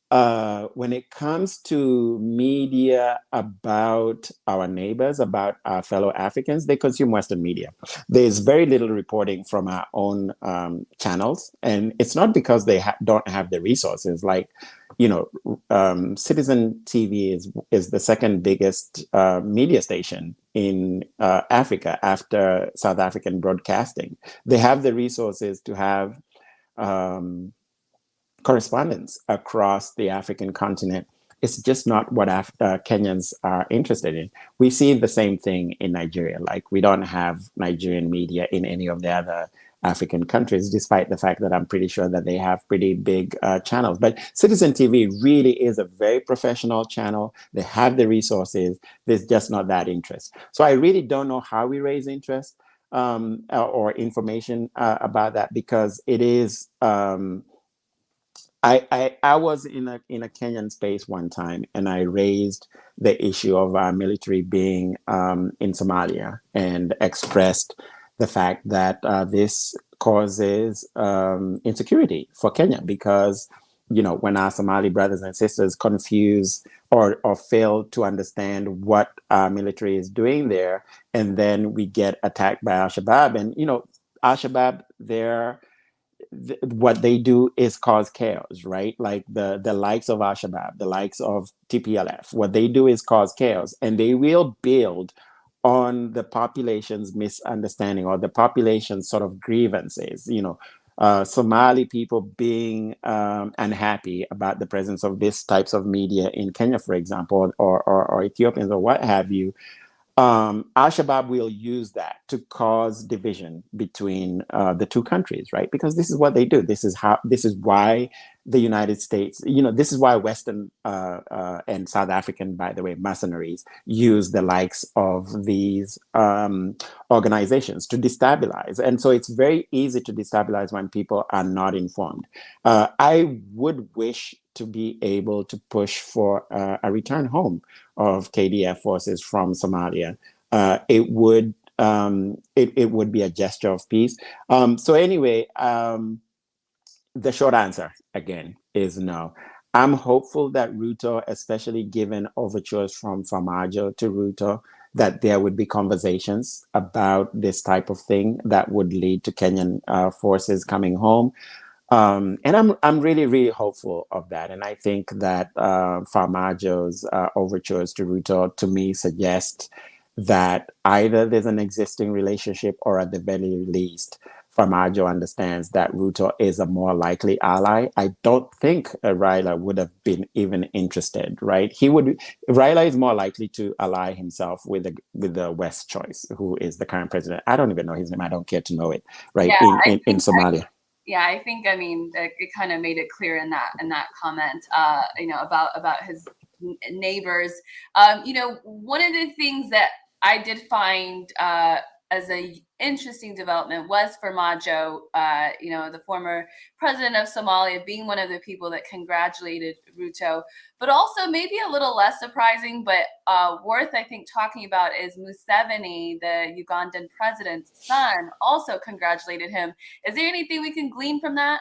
when it comes to media about our neighbors, about our fellow Africans, they consume Western media. There's very little reporting from our own channels, and it's not because they don't have the resources. Like, Citizen TV is the second biggest media station in Africa after South African Broadcasting. They have the resources to have correspondence across the African continent. It's just not what Kenyans are interested in. We see the same thing in Nigeria. Like, we don't have Nigerian media in any of the other African countries, despite the fact that I'm pretty sure that they have pretty big channels. But Citizen TV really is a very professional channel. They have the resources. There's just not that interest. So I really don't know how we raise interest or information about that, because it is... I was in a Kenyan space one time, and I raised the issue of our military being in Somalia, and expressed the fact that this causes insecurity for Kenya, because when our Somali brothers and sisters confuse or fail to understand what our military is doing there, and then we get attacked by Al-Shabaab, and Al-Shabaab, what they do is cause chaos, right? Like the likes of Al-Shabaab, the likes of TPLF, what they do is cause chaos, and they will build on the population's misunderstanding or the population's sort of grievances. Somali people being unhappy about the presence of these types of media in Kenya, for example, or Ethiopians or what have you. Al-Shabaab will use that to cause division between the two countries, right? Because this is what they do. This is why the United States, this is why Western and South African, by the way, mercenaries use the likes of these organizations to destabilize. And so it's very easy to destabilize when people are not informed. I would wish to be able to push for a return home of KDF forces from Somalia. It would be a gesture of peace. So anyway, the short answer again is no. I'm hopeful that Ruto, especially given overtures from Farmajo to Ruto, that there would be conversations about this type of thing that would lead to Kenyan forces coming home. And I'm really, really hopeful of that. And I think that Farmajo's overtures to Ruto, to me, suggest that either there's an existing relationship, or at the very least, Farmajo understands that Ruto is a more likely ally. I don't think Raila would have been even interested, right? Raila is more likely to ally himself with the West choice, who is the current president. I don't even know his name. I don't care to know it, right? Yeah, in Somalia. I think, I mean, it kind of made it clear in that comment, about his neighbors. One of the things that I did find as a interesting development was Farmajo, the former president of Somalia, being one of the people that congratulated Ruto. But also, maybe a little less surprising, but worth, I think, talking about, is Museveni, the Ugandan president's son, also congratulated him. Is there anything we can glean from that?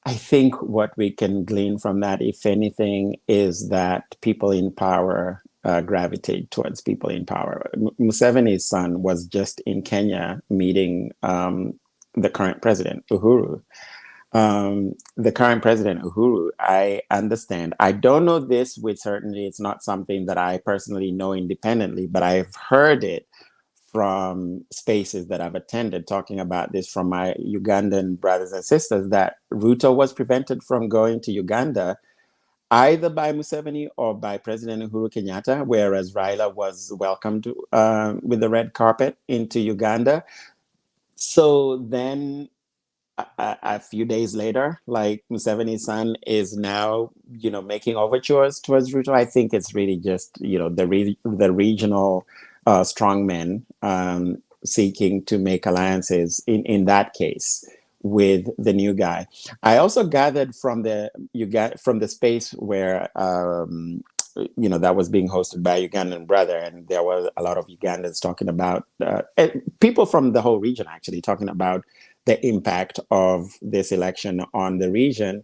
I think what we can glean from that, if anything, is that people in power gravitate towards people in power. Museveni's son was just in Kenya meeting the current president, Uhuru. the current president, Uhuru, I understand. I don't know this with certainty. It's not something that I personally know independently, but I've heard it from spaces that I've attended talking about this from my Ugandan brothers and sisters, that Ruto was prevented from going to Uganda either by Museveni or by President Uhuru Kenyatta, whereas Raila was welcomed with the red carpet into Uganda. So then a few days later, like Museveni's son is now, making overtures towards Ruto. I think it's really just, the regional strongmen seeking to make alliances in that case with the new guy. I also gathered from the space where that was being hosted by a Ugandan brother, and there were a lot of Ugandans talking about people from the whole region actually talking about the impact of this election on the region,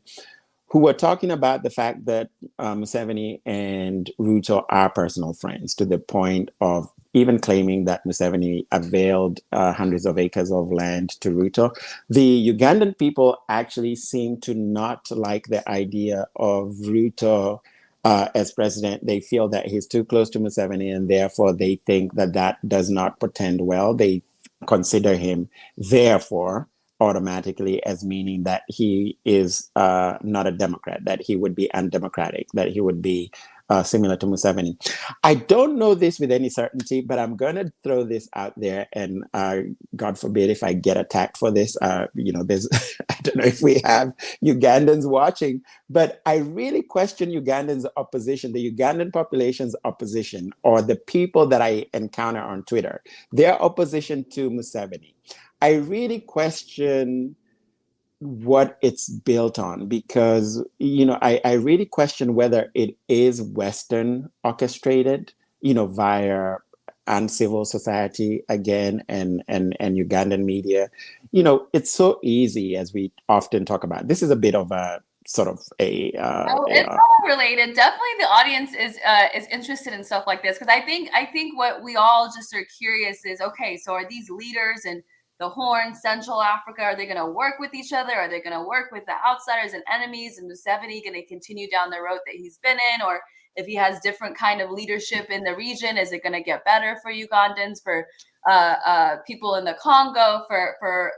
who were talking about the fact that Museveni and Ruto are personal friends, to the point of even claiming that Museveni availed hundreds of acres of land to Ruto. The Ugandan people actually seem to not like the idea of Ruto as president. They feel that he's too close to Museveni, and therefore they think that does not portend well. They consider him, therefore, automatically as meaning that he is not a Democrat, that he would be undemocratic, that he would be similar to Museveni. I don't know this with any certainty, but I'm going to throw this out there, and God forbid if I get attacked for this. There's I don't know if we have Ugandans watching, but I really question Ugandans' opposition, the Ugandan population's opposition, or the people that I encounter on Twitter, their opposition to Museveni. I really question what it's built on, because I really question whether it is Western orchestrated, via civil society again and Ugandan media. It's so easy, as we often talk about. This is a bit of a sort of it's all related. Definitely, the audience is interested in stuff like this, because I think what we all just are curious is, okay, so are these leaders and the Horn, Central Africa, are they going to work with each other? Are they going to work with the outsiders and enemies? And Museveni going to continue down the road that he's been in? Or if he has different kind of leadership in the region, is it going to get better for Ugandans, for people in the Congo, for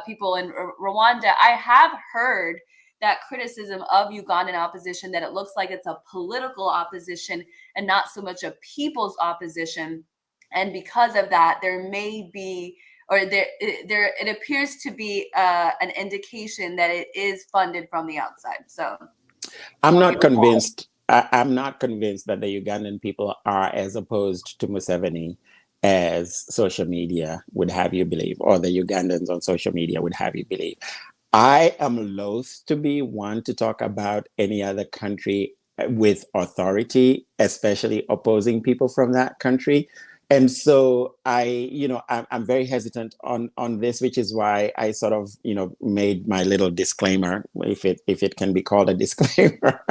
people in Rwanda? I have heard that criticism of Ugandan opposition, that it looks like it's a political opposition and not so much a people's opposition. And because of that, there may be, or it appears to be an indication that it is funded from the outside. So I'm not convinced. I'm not convinced that the Ugandan people are as opposed to Museveni as social media would have you believe, or the Ugandans on social media would have you believe. I am loath to be one to talk about any other country with authority, especially opposing people from that country. And so I'm very hesitant on this, which is why I sort of, made my little disclaimer, if it can be called a disclaimer.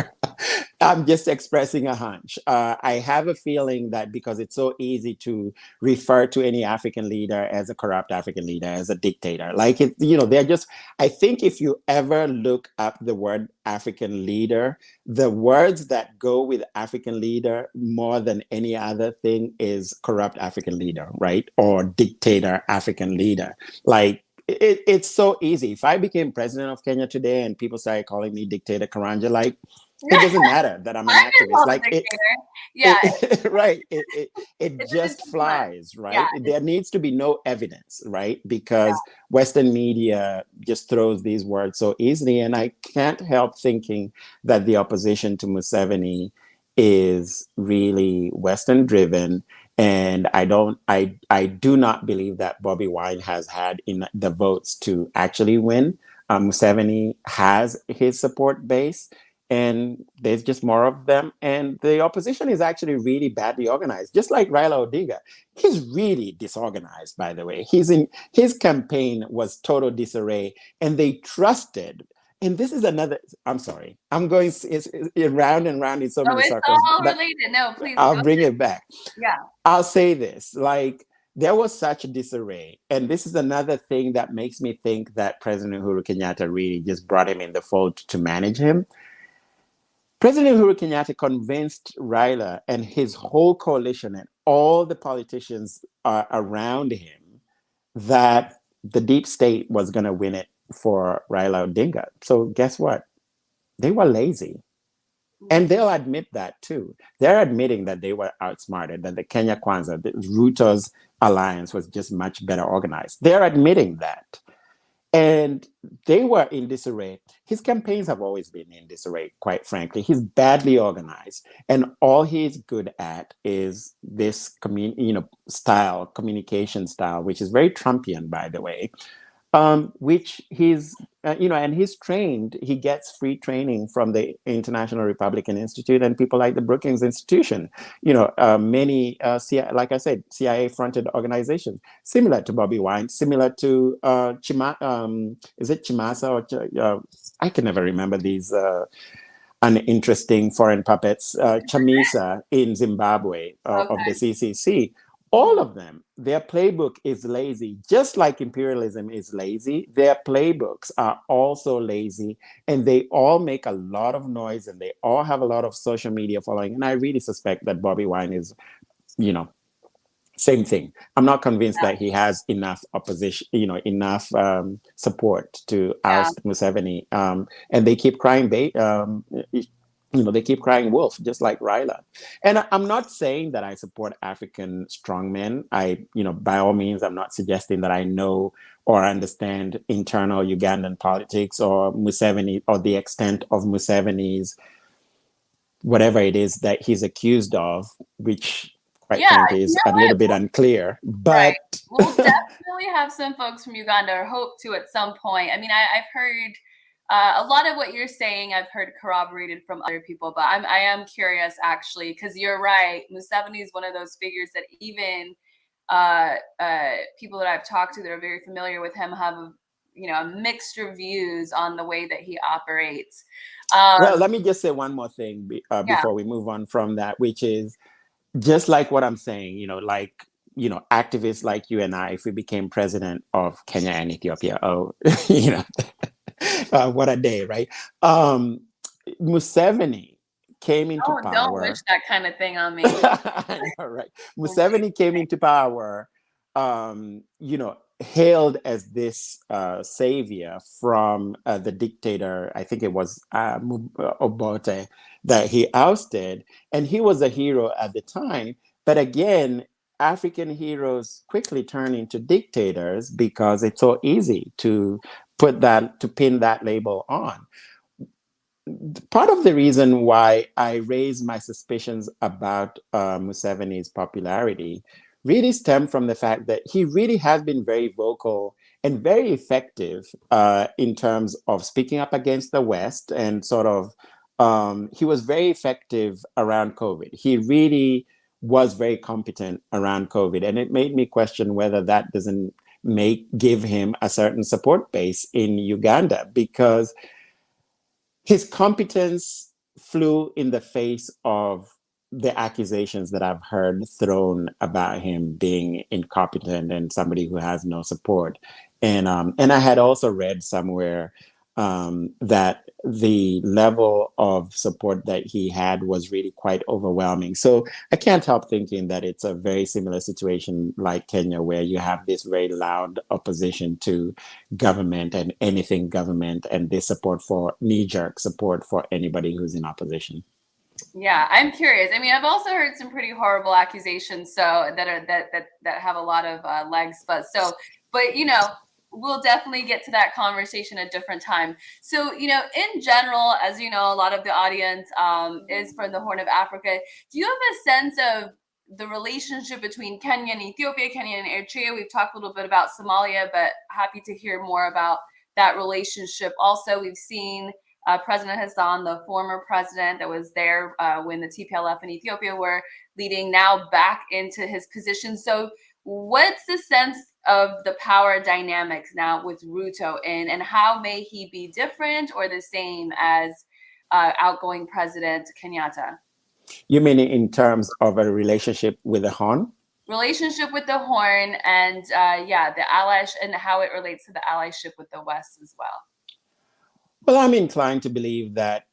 I'm just expressing a hunch. I have a feeling that because it's so easy to refer to any African leader as a corrupt African leader, as a dictator, they're just, I think if you ever look up the word African leader, the words that go with African leader more than any other thing is corrupt African leader, right? Or dictator African leader. Like, it's so easy. If I became president of Kenya today and people started calling me dictator Karanja, like, it doesn't matter that I'm an activist. Like, right. It just flies, right? Yeah. There needs to be no evidence, right? Because Western media just throws these words so easily. And I can't help thinking that the opposition to Museveni is really Western driven. And I do not believe that Bobi Wine has had the votes to actually win. Museveni has his support base, and there's just more of them. And the opposition is actually really badly organized, just like Raila Odinga. He's really disorganized, by the way. His campaign was total disarray, and they trusted. And this is another, I'm sorry, I'm going round and round in so many circles. It's all related. No, please. I'll bring it back. Yeah. I'll say this, like, there was such disarray. And this is another thing that makes me think that President Uhuru Kenyatta really just brought him in the fold to manage him. President Uhuru Kenyatta convinced Raila and his whole coalition and all the politicians around him that the deep state was going to win it for Raila Odinga. So guess what? They were lazy. And they'll admit that too. They're admitting that they were outsmarted, that the Kenya Kwanza, the Ruto's alliance was just much better organized. They're admitting that. And they were in disarray. His campaigns have always been in disarray, quite frankly. He's badly organized. And all he's good at is this communication style, which is very Trumpian, by the way. Which he's, and he's trained, he gets free training from the International Republican Institute and people like the Brookings Institution, many, like I said, CIA-fronted organizations, similar to Bobby Wine, similar to is it Chimasa or I can never remember these uninteresting foreign puppets, Chamisa in Zimbabwe of the CCC. All of them, their playbook is lazy, just like imperialism is lazy. Their playbooks are also lazy, and they all make a lot of noise, and they all have a lot of social media following. And I really suspect that Bobby Wine is, same thing. I'm not convinced that he has enough opposition, enough support to oust Museveni. And they keep crying they keep crying wolf, just like Raila. And I'm not saying that I support African strongmen. By all means, I'm not suggesting that I know or understand internal Ugandan politics or Museveni or the extent of Museveni's whatever it is that he's accused of, which quite frankly is a little bit unclear. But we'll definitely have some folks from Uganda, or hope to at some point. I mean, I've heard a lot of what you're saying, I've heard corroborated from other people, but I am curious actually, because you're right. Museveni is one of those figures that even people that I've talked to that are very familiar with him have, mixed reviews on the way that he operates. Well, let me just say one more thing before we move on from that, which is just like what I'm saying, activists like you and I, if we became president of Kenya and Ethiopia, what a day, right? Museveni came into power. Don't wish that kind of thing on me. I know, right? Museveni came into power, hailed as this savior from the dictator, I think it was Obote, that he ousted. And he was a hero at the time. But again, African heroes quickly turn into dictators because it's so easy to pin that label on. Part of the reason why I raise my suspicions about Museveni's popularity really stem from the fact that he really has been very vocal and very effective in terms of speaking up against the West, and sort of he was very effective around COVID. He really was very competent around COVID, and it made me question whether that doesn't give him a certain support base in Uganda, because his competence flew in the face of the accusations that I've heard thrown about him being incompetent and somebody who has no support. And I had also read somewhere that the level of support that he had was really quite overwhelming. So I can't help thinking that it's a very similar situation like Kenya, where you have this very loud opposition to government and anything government, and this knee-jerk support for anybody who's in opposition. Yeah, I'm curious. I mean, I've also heard some pretty horrible accusations, so that have a lot of legs. But we'll definitely get to that conversation at a different time. So, in general, as you know, a lot of the audience is from the Horn of Africa. Do you have a sense of the relationship between Kenya and Ethiopia, Kenya and Eritrea? We've talked a little bit about Somalia, but happy to hear more about that relationship. Also, we've seen President Hassan, the former president that was there when the TPLF in Ethiopia were leading, now back into his position. So what's the sense of the power dynamics now with Ruto and how may he be different or the same as outgoing President Kenyatta? You mean in terms of a relationship with the Horn? relationship with the Horn and the allies and how it relates to the allyship with the West as well? Well, I'm inclined to believe that,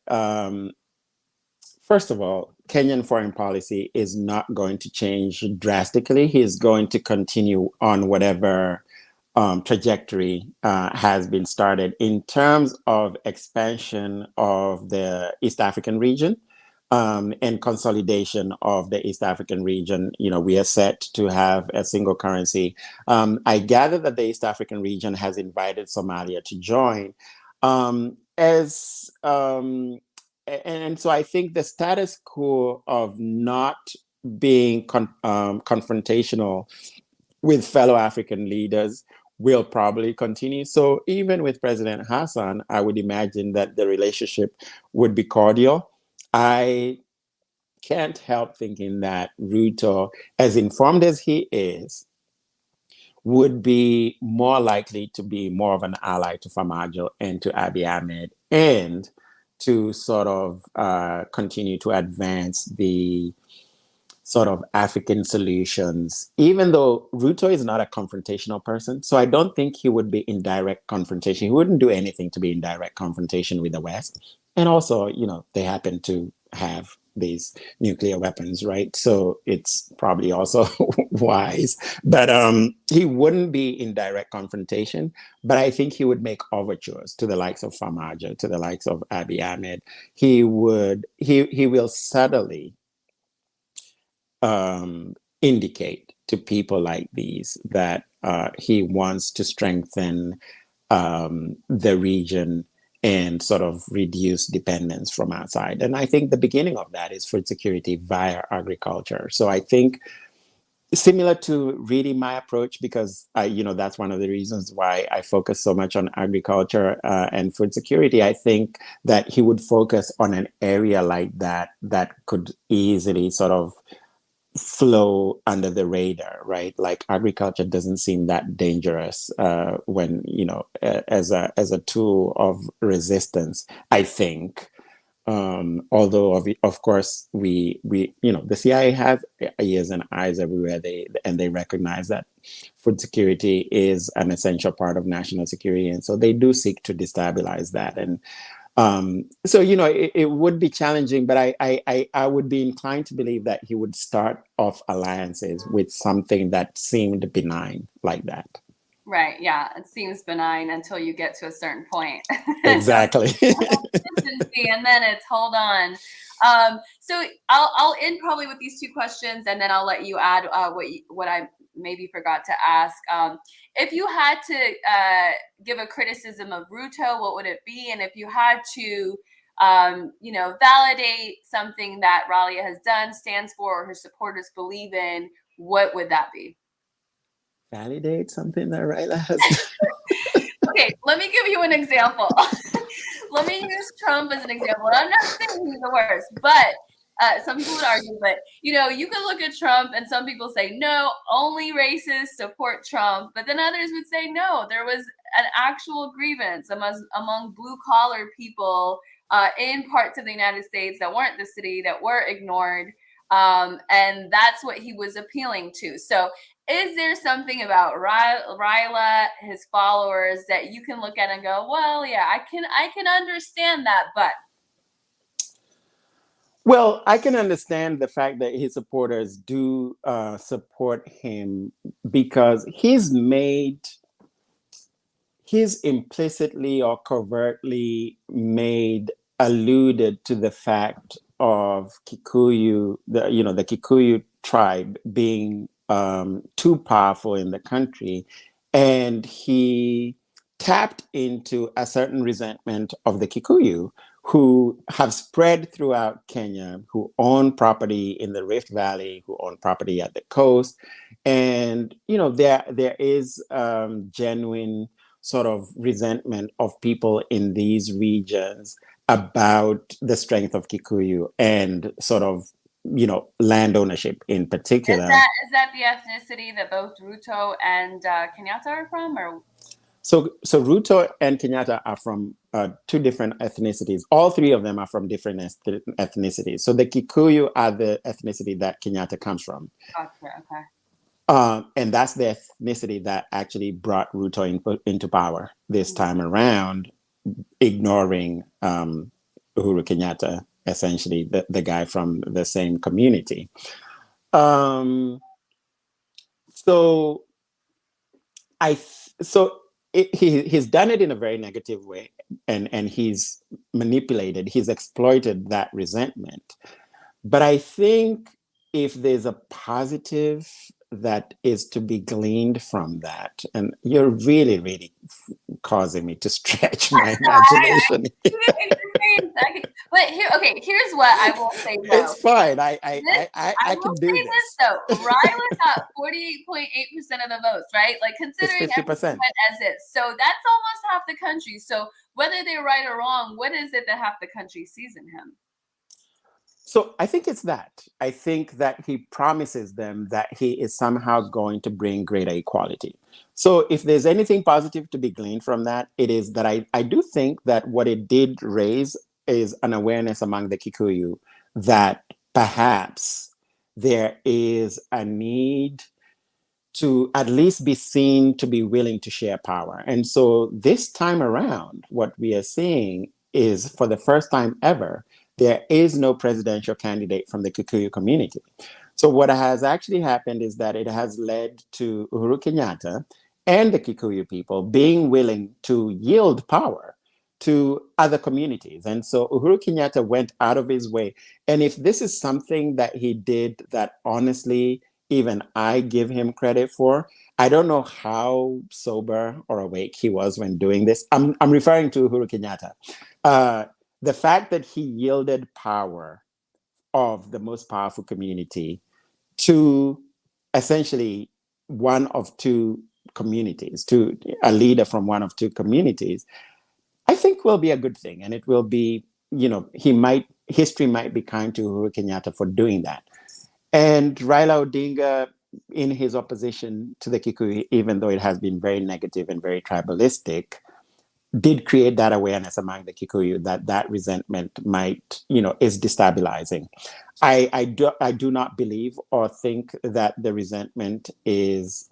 first of all, Kenyan foreign policy is not going to change drastically. He is going to continue on whatever trajectory has been started in terms of expansion of the East African region and consolidation of the East African region. You know, we are set to have a single currency. I gather that the East African region has invited Somalia to join. And so I think the status quo of not being confrontational with fellow African leaders will probably continue. So even with President Hassan, I would imagine that the relationship would be cordial. I can't help thinking that Ruto, as informed as he is, would be more likely to be more of an ally to Farmajo and to Abiy Ahmed, and to sort of continue to advance the sort of African solutions, even though Ruto is not a confrontational person. So I don't think he would be in direct confrontation. He wouldn't do anything to be in direct confrontation with the West. And also, you know, they happen to have these nuclear weapons, right? So it's probably also wise. But he wouldn't be in direct confrontation. But I think he would make overtures to the likes of Farmajo, to the likes of Abiy Ahmed. He will subtly indicate to people like these that he wants to strengthen the region and sort of reduce dependence from outside. And I think the beginning of that is food security via agriculture. So I think, similar to really my approach, because that's one of the reasons why I focus so much on agriculture and food security, I think that he would focus on an area like that could easily sort of flow under the radar, right? Like agriculture doesn't seem that dangerous when, as a tool of resistance, I think. Although of course we the CIA have ears and eyes everywhere, they recognize that food security is an essential part of national security, and so they do seek to destabilize that. And so it would be challenging, but I would be inclined to believe that he would start off alliances with something that seemed benign like that. Right. Yeah. It seems benign until you get to a certain point. Exactly. And then it's hold on. So I'll end probably with these two questions, and then I'll let you add what I maybe forgot to ask. If you had to give a criticism of Ruto, what would it be? And if you had to, validate something that Ralia has done, stands for, or her supporters believe in, what would that be? Validate something that Raila has done. Okay, let me give you an example. Let me use Trump as an example. I'm not saying he's the worst, but some people would argue, but you can look at Trump and some people say, no, only racists support Trump. But then others would say, no, there was an actual grievance among blue collar people in parts of the United States that weren't the city, that were ignored. And that's what he was appealing to. So is there something about Raila, his followers, that you can look at and go, well, yeah, I can understand that, but? Well, I can understand the fact that his supporters do support him, because he's implicitly or covertly alluded to the fact of Kikuyu, the Kikuyu tribe being too powerful in the country, and he tapped into a certain resentment of the Kikuyu, who have spread throughout Kenya, who own property in the Rift Valley, who own property at the coast. And, there is genuine sort of resentment of people in these regions about the strength of Kikuyu and sort of, land ownership in particular. Is that the ethnicity that both Ruto and Kenyatta are from, or? So Ruto and Kenyatta are from two different ethnicities. All three of them are from different ethnicities. So the Kikuyu are the ethnicity that Kenyatta comes from. Gotcha, okay. And that's the ethnicity that actually brought Ruto into power this time around, ignoring Uhuru Kenyatta, essentially the guy from the same community. So he's done it in a very negative way, and he's manipulated, he's exploited that resentment. But I think if there's a positive that is to be gleaned from that, and you're really, really causing me to stretch my imagination. But here's what I will say though. It's fine. I can do this. Though. Riley got 48.8% of the votes, right? Like considering it's 50%. Everything as is. So that's almost half the country. So whether they're right or wrong, what is it that half the country sees in him? So I think it's that. I think that he promises them that he is somehow going to bring greater equality. So if there's anything positive to be gleaned from that, it is that I do think that what it did raise is an awareness among the Kikuyu that perhaps there is a need to at least be seen to be willing to share power. And so this time around, what we are seeing is, for the first time ever, there is no presidential candidate from the Kikuyu community. So what has actually happened is that it has led to Uhuru Kenyatta and the Kikuyu people being willing to yield power to other communities. And so Uhuru Kenyatta went out of his way. And if this is something that he did that honestly, even I give him credit for, I don't know how sober or awake he was when doing this. I'm referring to Uhuru Kenyatta. The fact that he yielded power of the most powerful community to essentially one of two communities, to a leader from one of two communities, I think will be a good thing. And it will be, history might be kind to Uhuru Kenyatta for doing that. And Raila Odinga, in his opposition to the Kikuyu, even though it has been very negative and very tribalistic, did create that awareness among the Kikuyu that resentment might, is destabilizing. I do not believe or think that the resentment is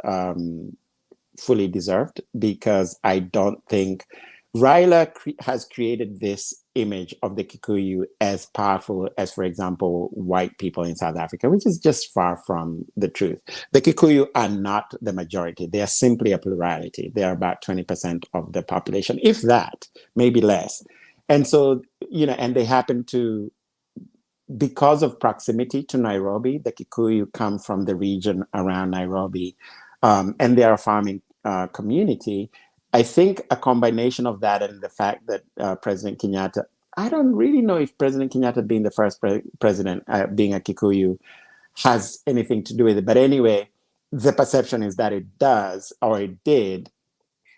fully deserved, because I don't think Raila has created this image of the Kikuyu as powerful as, for example, white people in South Africa, which is just far from the truth. The Kikuyu are not the majority. They are simply a plurality. They are about 20% of the population, if that, maybe less. And so, and they happen to, because of proximity to Nairobi, the Kikuyu come from the region around Nairobi, and they are a farming community. I think a combination of that and the fact that President Kenyatta, I don't really know if President Kenyatta being the first president, being a Kikuyu, has anything to do with it. But anyway, the perception is that it does, or it did.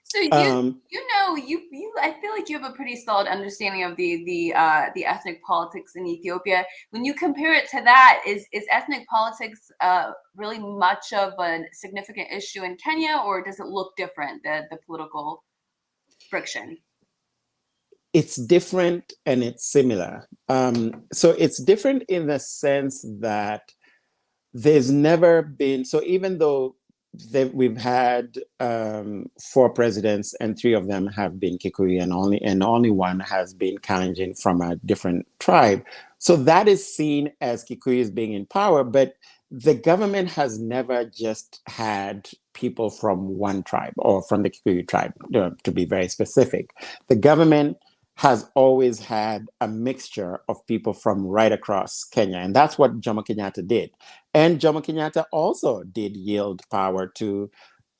So I feel like you have a pretty solid understanding of the ethnic politics in Ethiopia. When you compare it to that, is ethnic politics really much of a significant issue in Kenya, or does it look different, the political friction? It's different and it's similar. So it's different in the sense that there's never been, so even though we've had 4 presidents and 3 of them have been Kikuyu, and only one has been Kalenjin from a different tribe. So that is seen as Kikuyus being in power, but the government has never just had people from one tribe, or from the Kikuyu tribe, to be very specific. The government has always had a mixture of people from right across Kenya. And that's what Jomo Kenyatta did. And Jomo Kenyatta also did yield power to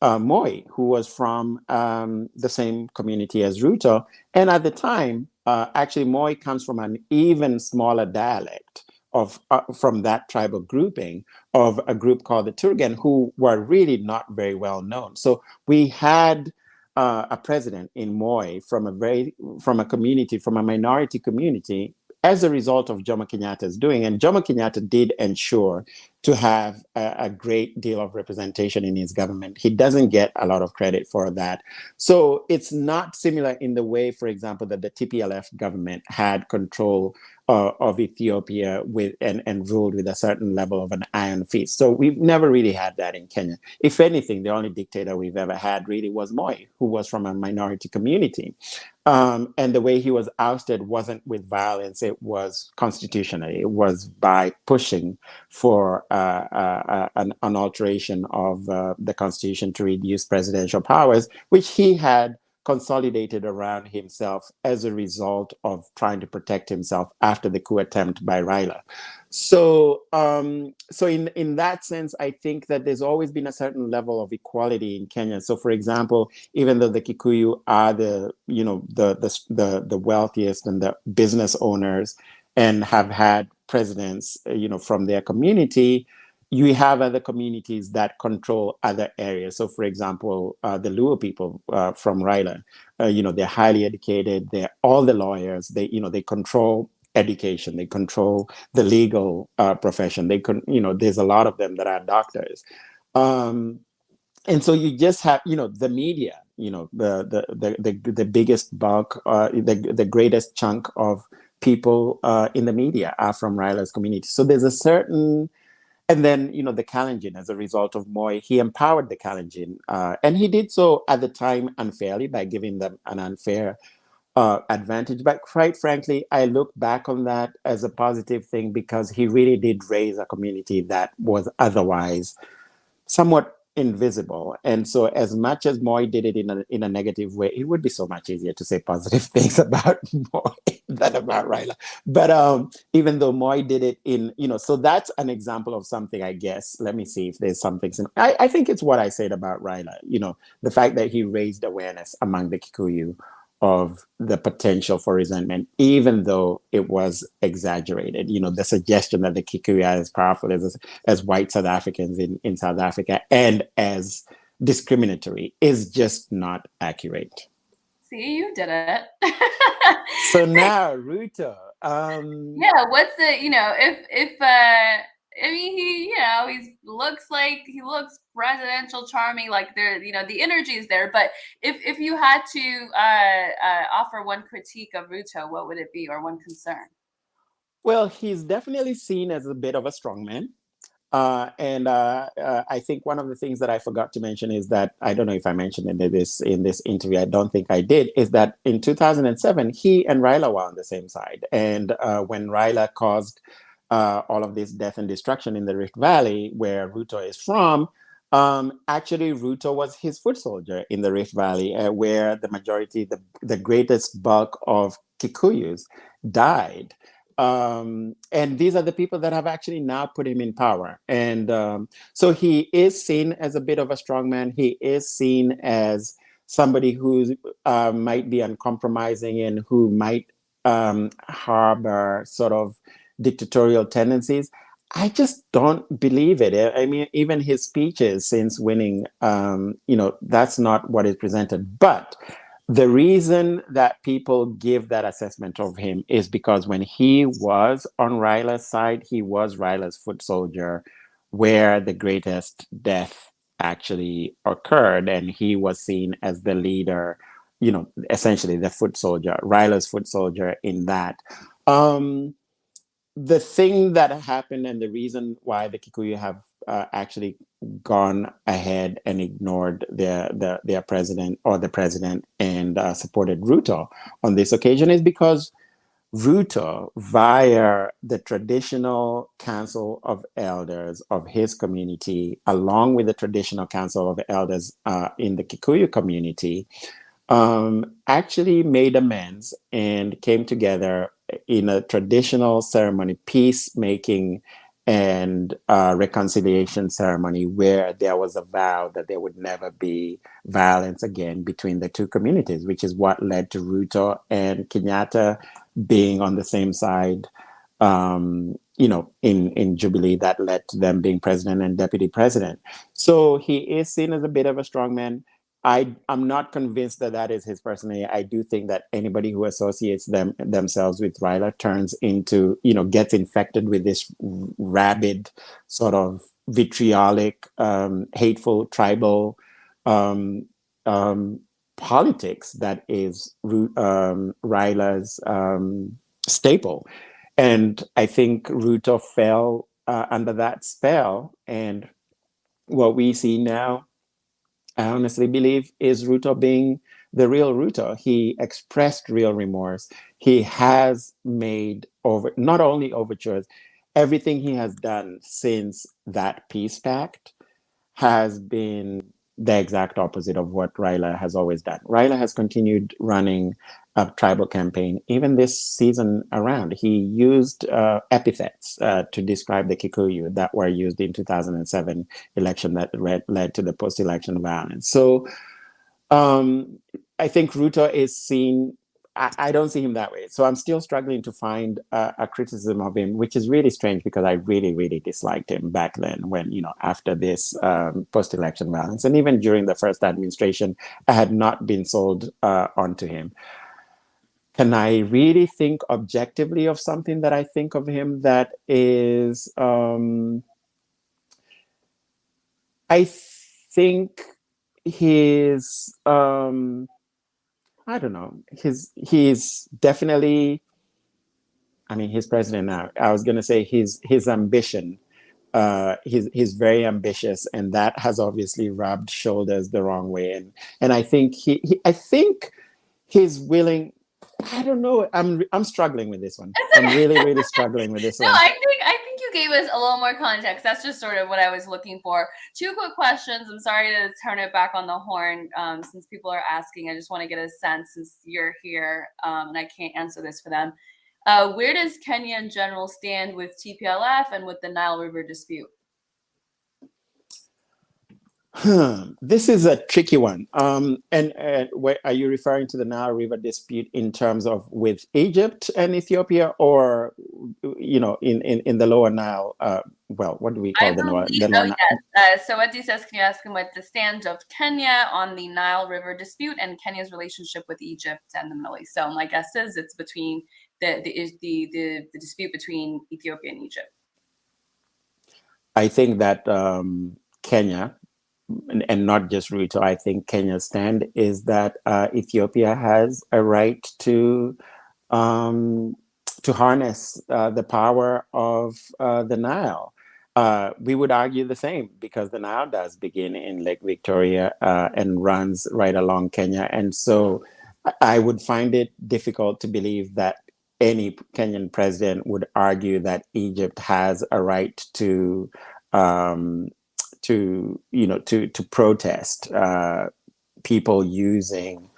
Moi, who was from the same community as Ruto. And at the time, actually, Moi comes from an even smaller dialect of from that tribal grouping of a group called the Turgen, who were really not very well known. So we had a president in Moi from a minority community, as a result of Jomo Kenyatta's doing. And Jomo Kenyatta did ensure to have a great deal of representation in his government. He doesn't get a lot of credit for that. So it's not similar in the way, for example, that the TPLF government had control of Ethiopia and ruled with a certain level of an iron fist. So we've never really had that in Kenya. If anything, the only dictator we've ever had really was Moi, who was from a minority community. And the way he was ousted wasn't with violence, it was constitutionally. It was by pushing for an alteration of the constitution to reduce presidential powers, which he had consolidated around himself as a result of trying to protect himself after the coup attempt by Raila. So, in that sense, I think that there's always been a certain level of equality in Kenya. So, for example, even though the Kikuyu are the wealthiest and the business owners and have had presidents, from their community, you have other communities that control other areas. So, for example, the Luo people from Raila, they're highly educated. They're all the lawyers. They control education. They control the legal profession. There's a lot of them that are doctors. And so you just have, the media, the biggest bulk, the greatest chunk of people in the media are from Raila's community. So there's a certain. And then, the Kalenjin, as a result of Moi, he empowered the Kalenjin. And he did so at the time unfairly by giving them an unfair advantage. But quite frankly, I look back on that as a positive thing because he really did raise a community that was otherwise somewhat invisible. And so as much as Moi did it in a negative way, it would be so much easier to say positive things about Moi than about Raila. But even though Moi did it so that's an example of something, I guess. Let me see if there's something. I think it's what I said about Raila, the fact that he raised awareness among the Kikuyu of the potential for resentment, even though it was exaggerated. The suggestion that the Kikuyu are as powerful as white South Africans in South Africa and as discriminatory is just not accurate. See, you did it. So now, Ruto. Yeah, what's the, he looks presidential charming, like there, the energy is there. But if you had to offer one critique of Ruto, what would it be, or one concern? Well, he's definitely seen as a bit of a strongman. And I think one of the things that I forgot to mention is that, I don't know if I mentioned in this interview, I don't think I did, is that in 2007, he and Raila were on the same side. And when Raila caused all of this death and destruction in the Rift Valley, where Ruto is from, actually Ruto was his foot soldier in the Rift Valley, where the majority, the greatest bulk of Kikuyus died. And these are the people that have actually now put him in power. And so he is seen as a bit of a strongman. He is seen as somebody who might be uncompromising and who might harbor sort of dictatorial tendencies. I just don't believe it. I mean, even his speeches since winning, that's not what is presented. But the reason that people give that assessment of him is because when he was on Raila's side, he was Raila's foot soldier, where the greatest death actually occurred. And he was seen as the leader, essentially the foot soldier, Raila's foot soldier in that. The thing that happened and the reason why the Kikuyu have actually gone ahead and ignored their president or the president and supported Ruto on this occasion is because Ruto, via the traditional council of elders of his community, along with the traditional council of elders in the Kikuyu community, actually made amends and came together in a traditional ceremony, peacemaking and reconciliation ceremony, where there was a vow that there would never be violence again between the two communities, which is what led to Ruto and Kenyatta being on the same side, in Jubilee, that led to them being president and deputy president. So he is seen as a bit of a strongman. I'm not convinced that that is his personality. I do think that anybody who associates themselves with Raila turns into, gets infected with this rabid sort of vitriolic, hateful, tribal politics that is Raila's staple. And I think Ruto fell under that spell. And what we see now, I honestly believe, is Ruto being the real Ruto. He expressed real remorse. He has made not only overtures, everything he has done since that peace pact has been the exact opposite of what Raila has always done. Raila has continued running a tribal campaign, even this season around. He used epithets to describe the Kikuyu that were used in 2007 election that led to the post-election violence. So I think Ruto is seen, I don't see him that way. So I'm still struggling to find a criticism of him, which is really strange because I really, really disliked him back then when, after this post-election violence. And even during the first administration, I had not been sold onto him. Can I really think objectively of something that I think of him that is, I think his, I don't know, he's definitely, he's president now. I was going to say his ambition, he's very ambitious, and that has obviously rubbed shoulders the wrong way. And I think I think he's willing. I don't know. I'm struggling with this one. I'm really, really struggling with this one. No, I think you gave us a little more context. That's just sort of what I was looking for. 2 quick questions. I'm sorry to turn it back on the horn since people are asking. I just want to get a sense since you're here and I can't answer this for them. Where does Kenya in general stand with TPLF and with the Nile River dispute? This is a tricky one. And where, are you referring to the Nile River dispute in terms of with Egypt and Ethiopia, or in the Lower Nile? What do we call the Lower Nile? Yes. So Eddie says, can you ask him what the stand of Kenya on the Nile River dispute and Kenya's relationship with Egypt and the Middle East? So my guess is it's between the dispute between Ethiopia and Egypt. I think that Kenya, and not just Ruto, I think Kenya's stand is that Ethiopia has a right to harness the power of the Nile. We would argue the same because the Nile does begin in Lake Victoria and runs right along Kenya. And so I would find it difficult to believe that any Kenyan president would argue that Egypt has a right to protest people using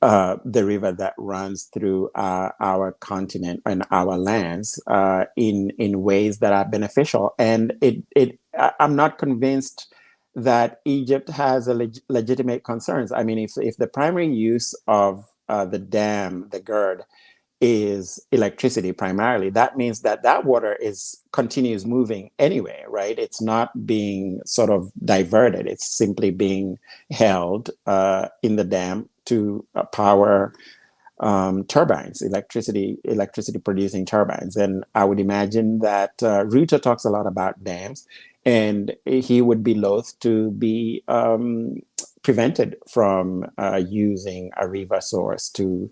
the river that runs through our continent and our lands in ways that are beneficial. And I'm not convinced that Egypt has legitimate concerns. I mean, if the primary use of the dam, the GERD, is electricity primarily, that means that water continues moving anyway, right? It's not being sort of diverted. It's simply being held in the dam to power turbines, electricity producing turbines. And I would imagine that Ruto talks a lot about dams, and he would be loath to be prevented from using a river source to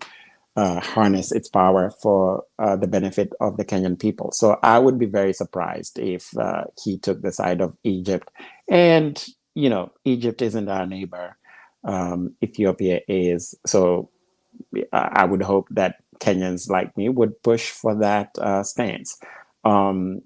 harness its power for the benefit of the Kenyan people. So I would be very surprised if he took the side of Egypt. And, Egypt isn't our neighbor. Ethiopia is. So I would hope that Kenyans like me would push for that stance. And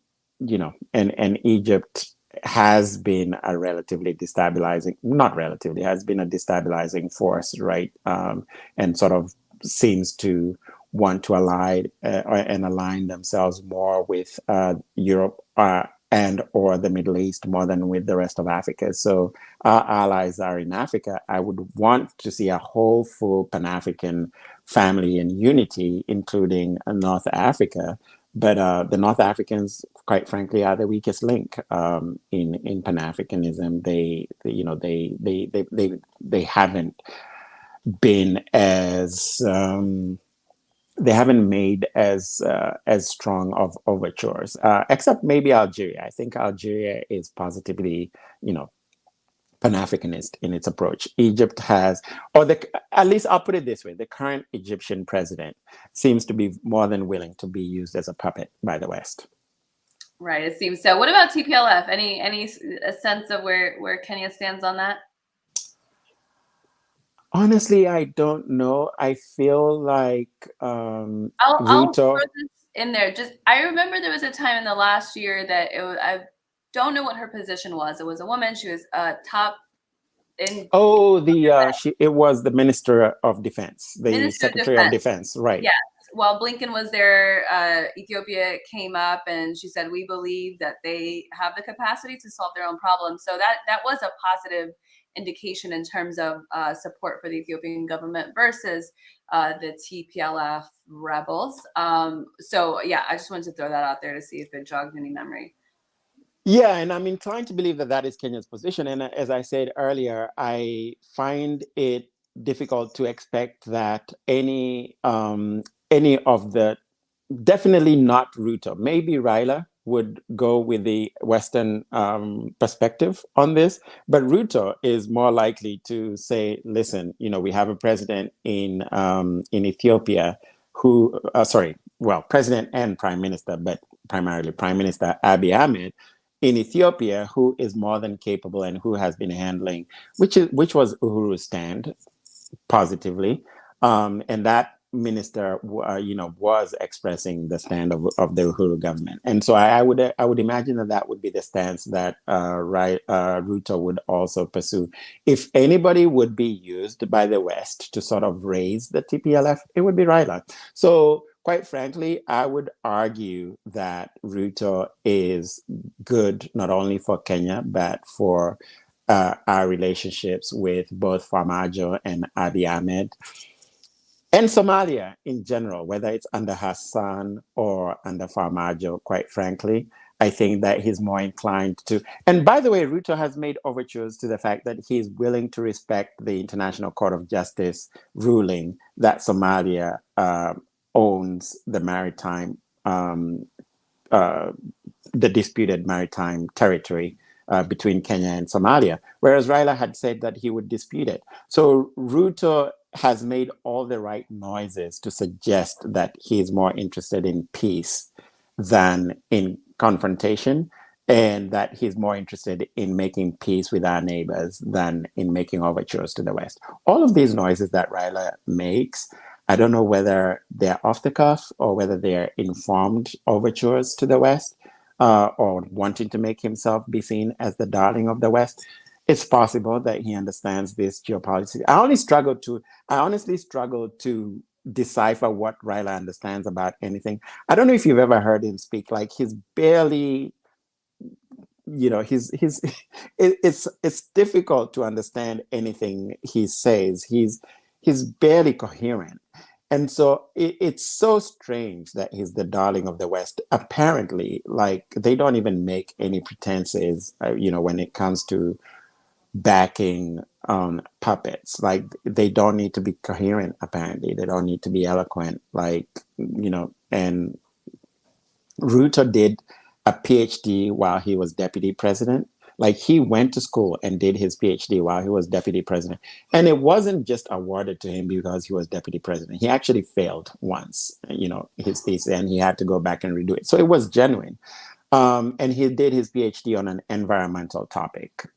Egypt has been a relatively destabilizing, not relatively, has been a destabilizing force, right? And sort of seems to want to align themselves more with Europe and or the Middle East more than with the rest of Africa. So our allies are in Africa. I would want to see a whole full Pan-African family and unity, including North Africa, But the North Africans, quite frankly, are the weakest link in Pan-Africanism. They haven't been as they haven't made as strong of overtures, except maybe Algeria. I think Algeria is positively, Pan-Africanist in its approach. Egypt has, at least I'll put it this way: the current Egyptian president seems to be more than willing to be used as a puppet by the West. Right, it seems so. What about TPLF? Any sense of where Kenya stands on that? Honestly, I don't know. I feel like I'll Ruto. throw this in there. Just I remember there was a time in the last year that I don't know what her position was. It was a woman. She was top in. Oh, it was the Minister of Defense, the Minister of Secretary of Defense, right? Yes. While Blinken was there, Ethiopia came up and she said, "We believe that they have the capacity to solve their own problems." So that was a positive indication in terms of support for the Ethiopian government versus the TPLF rebels. So yeah, I just wanted to throw that out there to see if it jogged any memory. Yeah, and I'm inclined to believe that that is Kenya's position. And as I said earlier, I find it difficult to expect that any of the, definitely not Ruto, maybe Raila would go with the Western perspective on this, but Ruto is more likely to say, listen, we have a president in Ethiopia who, president and prime minister, but primarily Prime Minister Abiy Ahmed in Ethiopia, who is more than capable and who has been handling, which was Uhuru's stand positively, and that minister, was expressing the stand of the Uhuru government, and so I would imagine that would be the stance that Ruto would also pursue. If anybody would be used by the West to sort of raise the TPLF, it would be Raila. So, quite frankly, I would argue that Ruto is good not only for Kenya but for our relationships with both Farmajo and Abiy Ahmed, and Somalia in general, whether it's under Hassan or under Farmajo. Quite frankly, I think that he's more inclined to. And by the way, Ruto has made overtures to the fact that he's willing to respect the International Court of Justice ruling that Somalia owns the maritime, the disputed maritime territory between Kenya and Somalia, whereas Raila had said that he would dispute it. So Ruto has made all the right noises to suggest that he's more interested in peace than in confrontation, and that he's more interested in making peace with our neighbors than in making overtures to the West. All of these noises that Raila makes, I don't know whether they're off the cuff or whether they're informed overtures to the West, or wanting to make himself be seen as the darling of the West. It's possible that he understands this geopolitics. I honestly struggle to decipher what Raila understands about anything. I don't know if you've ever heard him speak. Like, he's barely, it's difficult to understand anything he says. He's barely coherent. And so it's so strange that he's the darling of the West. Apparently, like, they don't even make any pretenses, when it comes to backing puppets. Like, they don't need to be coherent. Apparently, they don't need to be eloquent. And Ruto did a PhD while he was deputy president. Like, he went to school and did his PhD while he was deputy president. And it wasn't just awarded to him because he was deputy president. He actually failed once, his thesis, and he had to go back and redo it. So it was genuine. And he did his PhD on an environmental topic.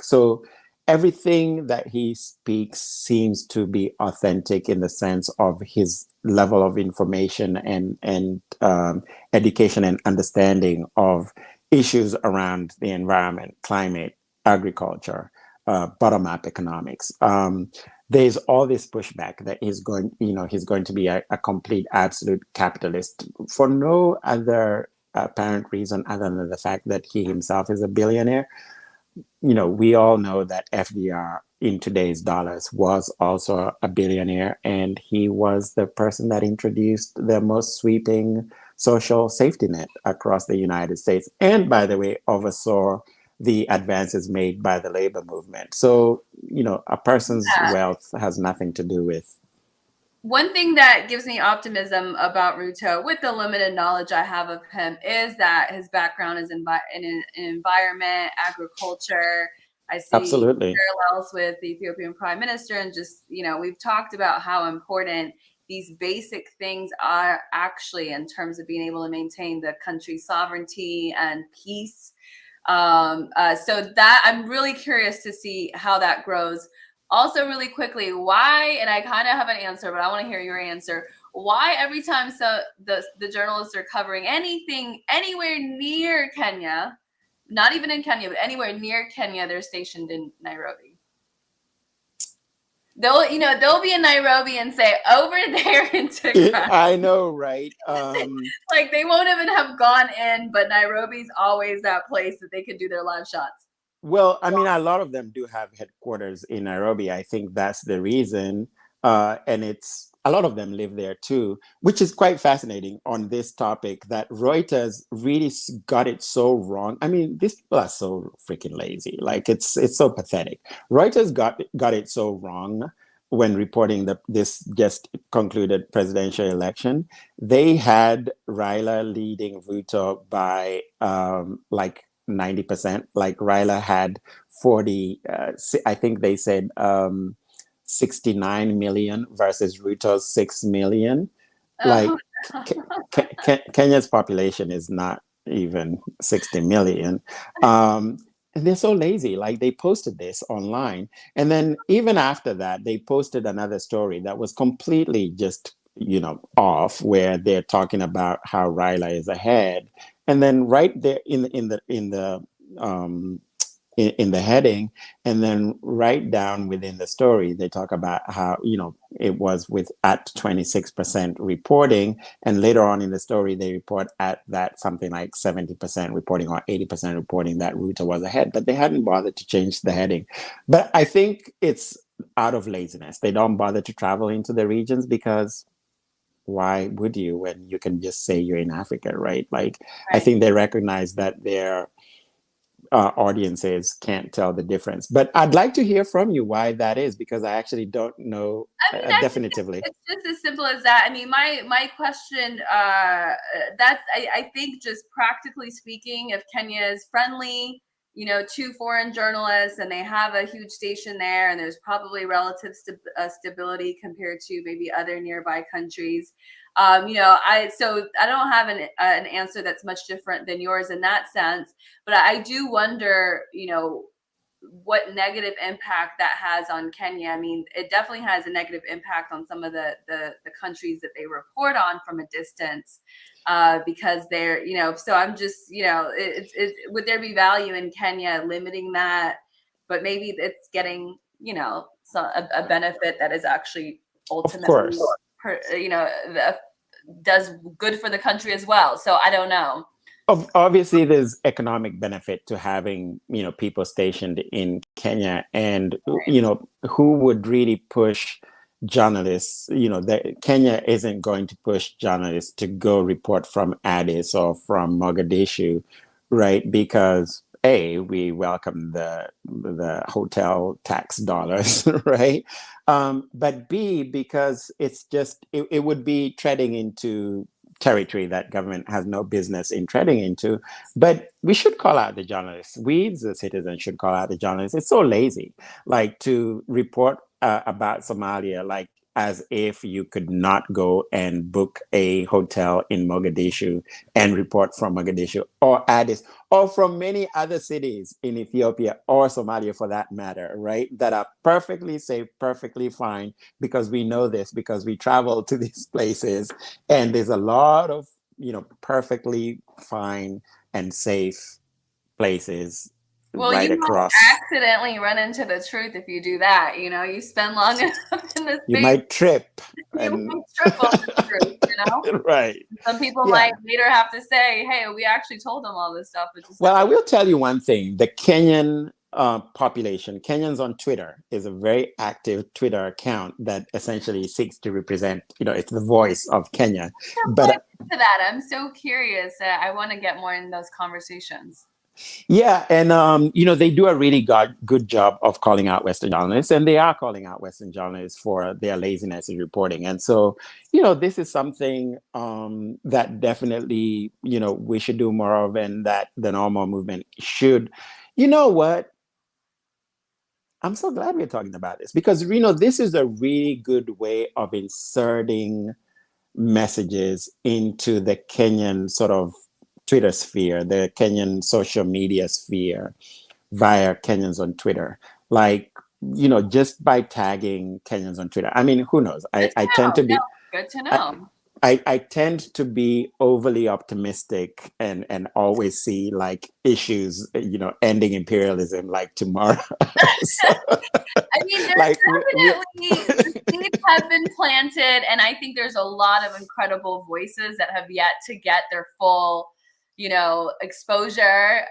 So everything that he speaks seems to be authentic in the sense of his level of information and education and understanding of issues around the environment, climate, agriculture, bottom-up economics. There's all this pushback that he's going to be a complete, absolute capitalist for no other apparent reason other than the fact that he himself is a billionaire. We all know that FDR in today's dollars was also a billionaire, and he was the person that introduced the most sweeping social safety net across the United States. And by the way, oversaw the advances made by the labor movement. So, a person's wealth has nothing to do with. One thing that gives me optimism about Ruto, with the limited knowledge I have of him, is that his background is in environment, agriculture. I see Absolutely parallels with the Ethiopian prime minister, and just, we've talked about how important these basic things are actually in terms of being able to maintain the country's sovereignty and peace. So that I'm really curious to see how that grows. Also, really quickly, why, and I kind of have an answer, but I want to hear your answer. Why every time the journalists are covering anything anywhere near Kenya, not even in Kenya, but anywhere near Kenya, they're stationed in Nairobi? They'll be in Nairobi and say, over there in Tigray. I know, right? Like, they won't even have gone in, but Nairobi's always that place that they could do their live shots. Well, I mean, a lot of them do have headquarters in Nairobi. I think that's the reason. And a lot of them live there too, which is quite fascinating on this topic, that Reuters really got it so wrong. I mean, these people are so freaking lazy. Like, it's so pathetic. Reuters got it so wrong when reporting this just concluded presidential election. They had Raila leading Ruto by like 90%. Like, Raila had 40, I think they said 69 million versus Ruto's 6 million. Like, Kenya's population is not even 60 million. And they're so lazy. Like, they posted this online. And then even after that, they posted another story that was completely just, off, where they're talking about how Raila is ahead. And then right there in the heading, and then right down within the story, they talk about how it was at 26% reporting, and later on in the story they report at that something like 70% reporting or 80% reporting that Ruto was ahead, but they hadn't bothered to change the heading. But I think it's out of laziness. They don't bother to travel into the regions, because why would you, when you can just say you're in Africa, right? Like, right. I think they recognize that their audiences can't tell the difference. But I'd like to hear from you why that is, because I actually don't know definitively. It's just as simple as that. I mean, my question, I think, just practically speaking, if Kenya is friendly, to foreign journalists, and they have a huge station there, and there's probably relative stability compared to maybe other nearby countries. I don't have an answer that's much different than yours in that sense, but I do wonder, what negative impact that has on Kenya. I mean, it definitely has a negative impact on some of the countries that they report on from a distance, because they're, so I'm just, would there be value in Kenya limiting that? But maybe it's getting, a benefit that is actually ultimately, does good for the country as well. So I don't know. Obviously, there's economic benefit to having, people stationed in Kenya, and, who would really push journalists? Kenya isn't going to push journalists to go report from Addis or from Mogadishu, right? Because A, we welcome the hotel tax dollars, right? But B, because it's just, it would be treading into territory that government has no business in treading into. But we should call out the journalists. We, the citizens, should call out the journalists. It's so lazy, like, to report about Somalia, like, as if you could not go and book a hotel in Mogadishu and report from Mogadishu or Addis or from many other cities in Ethiopia or Somalia, for that matter, right? That are perfectly safe, perfectly fine, because we know this, because we travel to these places, and there's a lot of, perfectly fine and safe places. Well, right you across. Might accidentally run into the truth if you do that. You spend long enough in this space. You might trip. You might trip on the truth, Right. Some people might later have to say, hey, we actually told them all this stuff. Well, I will tell you one thing. The Kenyan population, Kenyans on Twitter is a very active Twitter account that essentially seeks to represent, it's the voice of Kenya. But to that, I'm so curious. I want to get more in those conversations. Yeah, and they do a really good job of calling out Western journalists, and they are calling out Western journalists for their laziness in reporting. And so, this is something that definitely, we should do more of, and that the normal movement should. You know what? I'm so glad we're talking about this, because this is a really good way of inserting messages into the Kenyan sort of Twitter sphere, the Kenyan social media sphere, via Kenyans on Twitter. Like, just by tagging Kenyans on Twitter. I mean, who knows? I tend to be good to know. I tend to be overly optimistic and always see like issues, ending imperialism like tomorrow. So, I mean, there's definitely seeds have been planted, and I think there's a lot of incredible voices that have yet to get their full, exposure.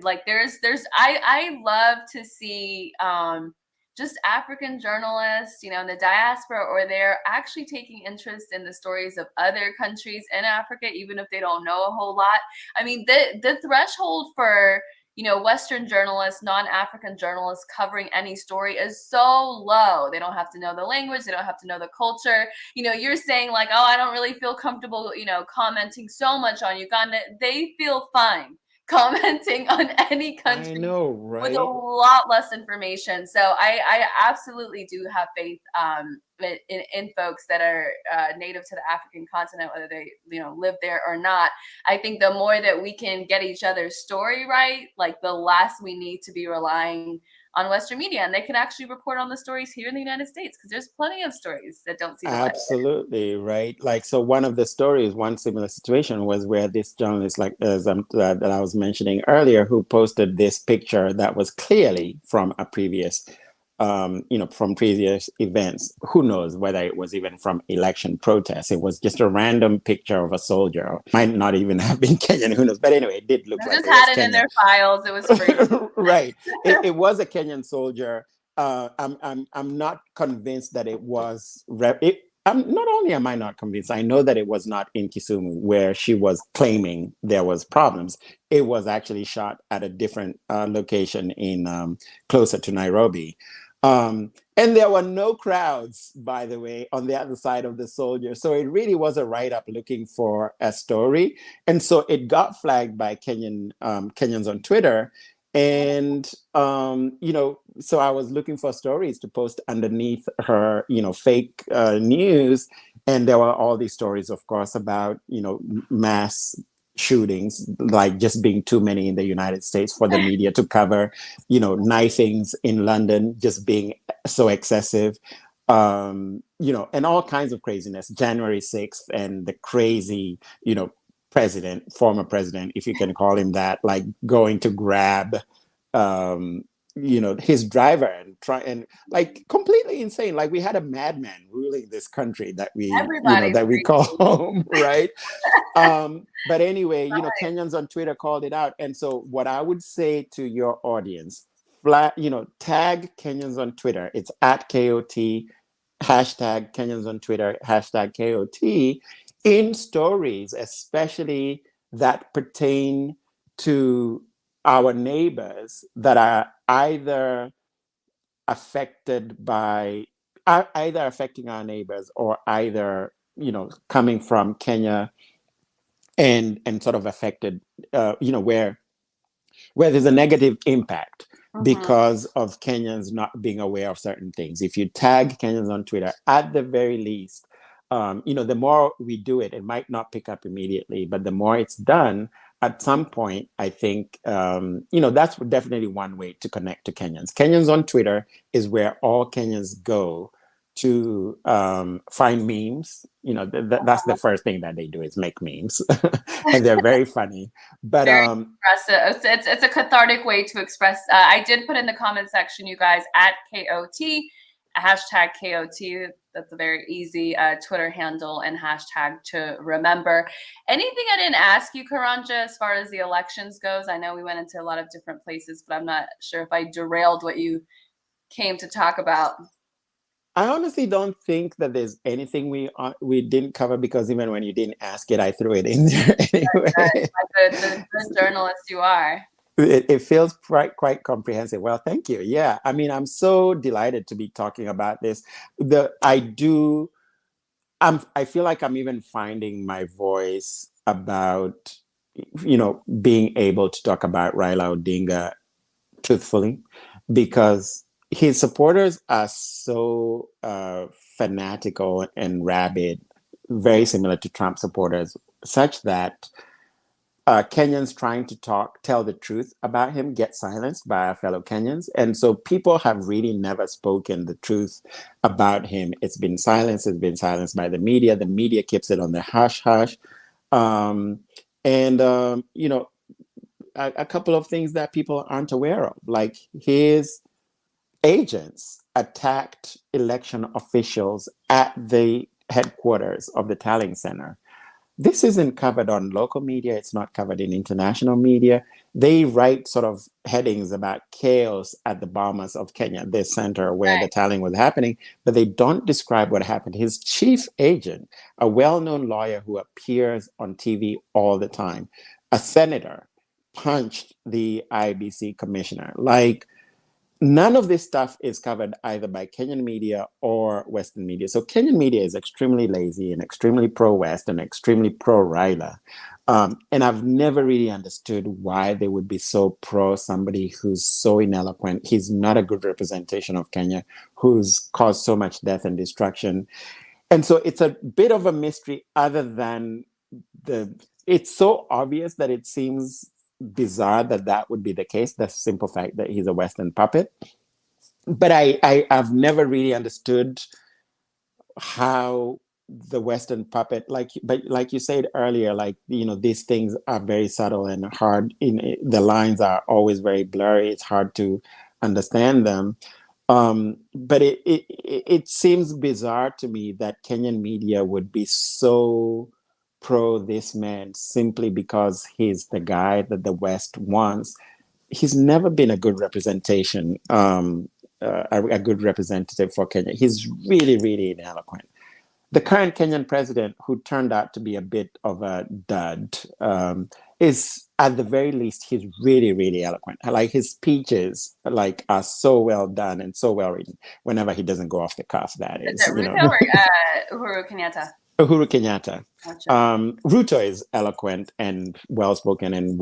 Like I love to see just African journalists, in the diaspora, or they're actually taking interest in the stories of other countries in Africa, even if they don't know a whole lot. I mean, the threshold for, Western journalists, non-African journalists covering any story is so low. They don't have to know the language. They don't have to know the culture. You're saying like, oh, I don't really feel comfortable, commenting so much on Uganda. They feel fine commenting on any country, I know, right? with a lot less information. So I absolutely do have faith in folks that are native to the African continent, whether they live there or not. I think the more that we can get each other's story right, like the less we need to be relying on Western media, and they can actually report on the stories here in the United States, because there's plenty of stories that don't see the light. Absolutely, right? Like, so one of the stories, one similar situation was where this journalist, like that I was mentioning earlier, who posted this picture that was clearly from a previous, from previous events. Who knows whether it was even from election protests? It was just a random picture of a soldier. Might not even have been Kenyan. Who knows? But anyway, it did look like just had it Kenyan. In their files. It was free. Right. It was a Kenyan soldier. I'm not convinced that it was. Not only am I not convinced, I know that it was not in Kisumu, where she was claiming there was problems. It was actually shot at a different location in closer to Nairobi. And there were no crowds, by the way, on the other side of the soldier. So it really was a write-up looking for a story. And so it got flagged by Kenyans on Twitter. And, so I was looking for stories to post underneath her, fake news. And there were all these stories, of course, about, mass shootings, like just being too many in the United States for the media to cover, knifings in London just being so excessive, and all kinds of craziness. January 6th and the crazy, former president, if you can call him that, like going to grab, his driver and try and like completely insane. Like we had a madman ruling this country that we, that we call home, right? But anyway, Kenyans on Twitter called it out. And so what I would say to your audience, tag Kenyans on Twitter. It's at KOT, hashtag Kenyans on Twitter, hashtag KOT, in stories, especially that pertain to our neighbors that are either affecting our neighbors, or either, coming from Kenya and sort of affected, where there's a negative impact because of Kenyans not being aware of certain things. If you tag Kenyans on Twitter, at the very least, the more we do it, it might not pick up immediately, but the more it's done, at some point, I think, that's definitely one way to connect to Kenyans. Kenyans on Twitter is where all Kenyans go to find memes. That's the first thing that they do, is make memes. And they're very funny. But very expressive. It's a cathartic way to express. I did put in the comment section, you guys, at KOT, hashtag KOT. that's a very easy Twitter handle and hashtag to remember. Anything I didn't ask you, Karanja, as far as the elections goes? I know we went into a lot of different places, but I'm not sure if I derailed what you came to talk about. I honestly don't think that there's anything we didn't cover, because even when you didn't ask it, I threw it in there anyway. Like the good journalist you are. It feels quite comprehensive. Well, thank you. Yeah, I mean, I'm so delighted to be talking about this. I feel like I'm even finding my voice about, being able to talk about Raila Odinga truthfully, because his supporters are so fanatical and rabid, very similar to Trump supporters, such that Kenyans trying to tell the truth about him get silenced by our fellow Kenyans. And so people have really never spoken the truth about him. It's been silenced by the media. The media keeps it on the hush hush. A couple of things that people aren't aware of, like his agents attacked election officials at the headquarters of the tallying center. This isn't covered on local media. It's not covered in international media. They write sort of headings about chaos at the Bomas of Kenya, the center where the tallying was happening, but they don't describe what happened. His chief agent, a well-known lawyer who appears on TV all the time, a senator, punched the IBC commissioner. Like, none of this stuff is covered either by Kenyan media or Western media. So Kenyan media is extremely lazy and extremely pro-West and extremely pro-Raila. And I've never really understood why they would be so pro somebody who's so ineloquent. He's not a good representation of Kenya, who's caused so much death and destruction. And so it's a bit of a mystery, other than it's so obvious that it seems bizarre that would be the case, the simple fact that he's a Western puppet. But I've never really understood how the Western puppet, like you said earlier, these things are very subtle and hard. The lines are always very blurry. It's hard to understand them. But it seems bizarre to me that Kenyan media would be so pro this man simply because he's the guy that the West wants. He's never been a good representation, a good representative for Kenya. He's really, really ineloquent. The current Kenyan president, who turned out to be a bit of a dud, is, at the very least, he's really, really eloquent. Like, his speeches are so well done and so well written. Whenever he doesn't go off the cuff, that is. Is it Ruto or Uhuru Kenyatta? Uhuru Kenyatta. Gotcha. Ruto is eloquent and well-spoken and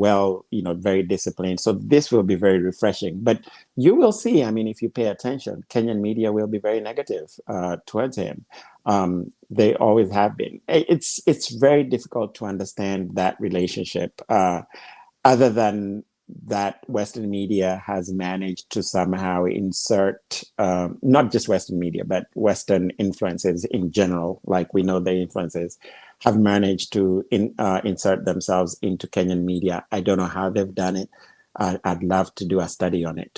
very disciplined. So this will be very refreshing. But you will see, I mean, if you pay attention, Kenyan media will be very negative towards him. They always have been. It's very difficult to understand that relationship, other than that Western media has managed to somehow insert, not just Western media, but Western influences in general, like we know the influences, have managed to insert themselves into Kenyan media. I don't know how they've done it. I'd love to do a study on it.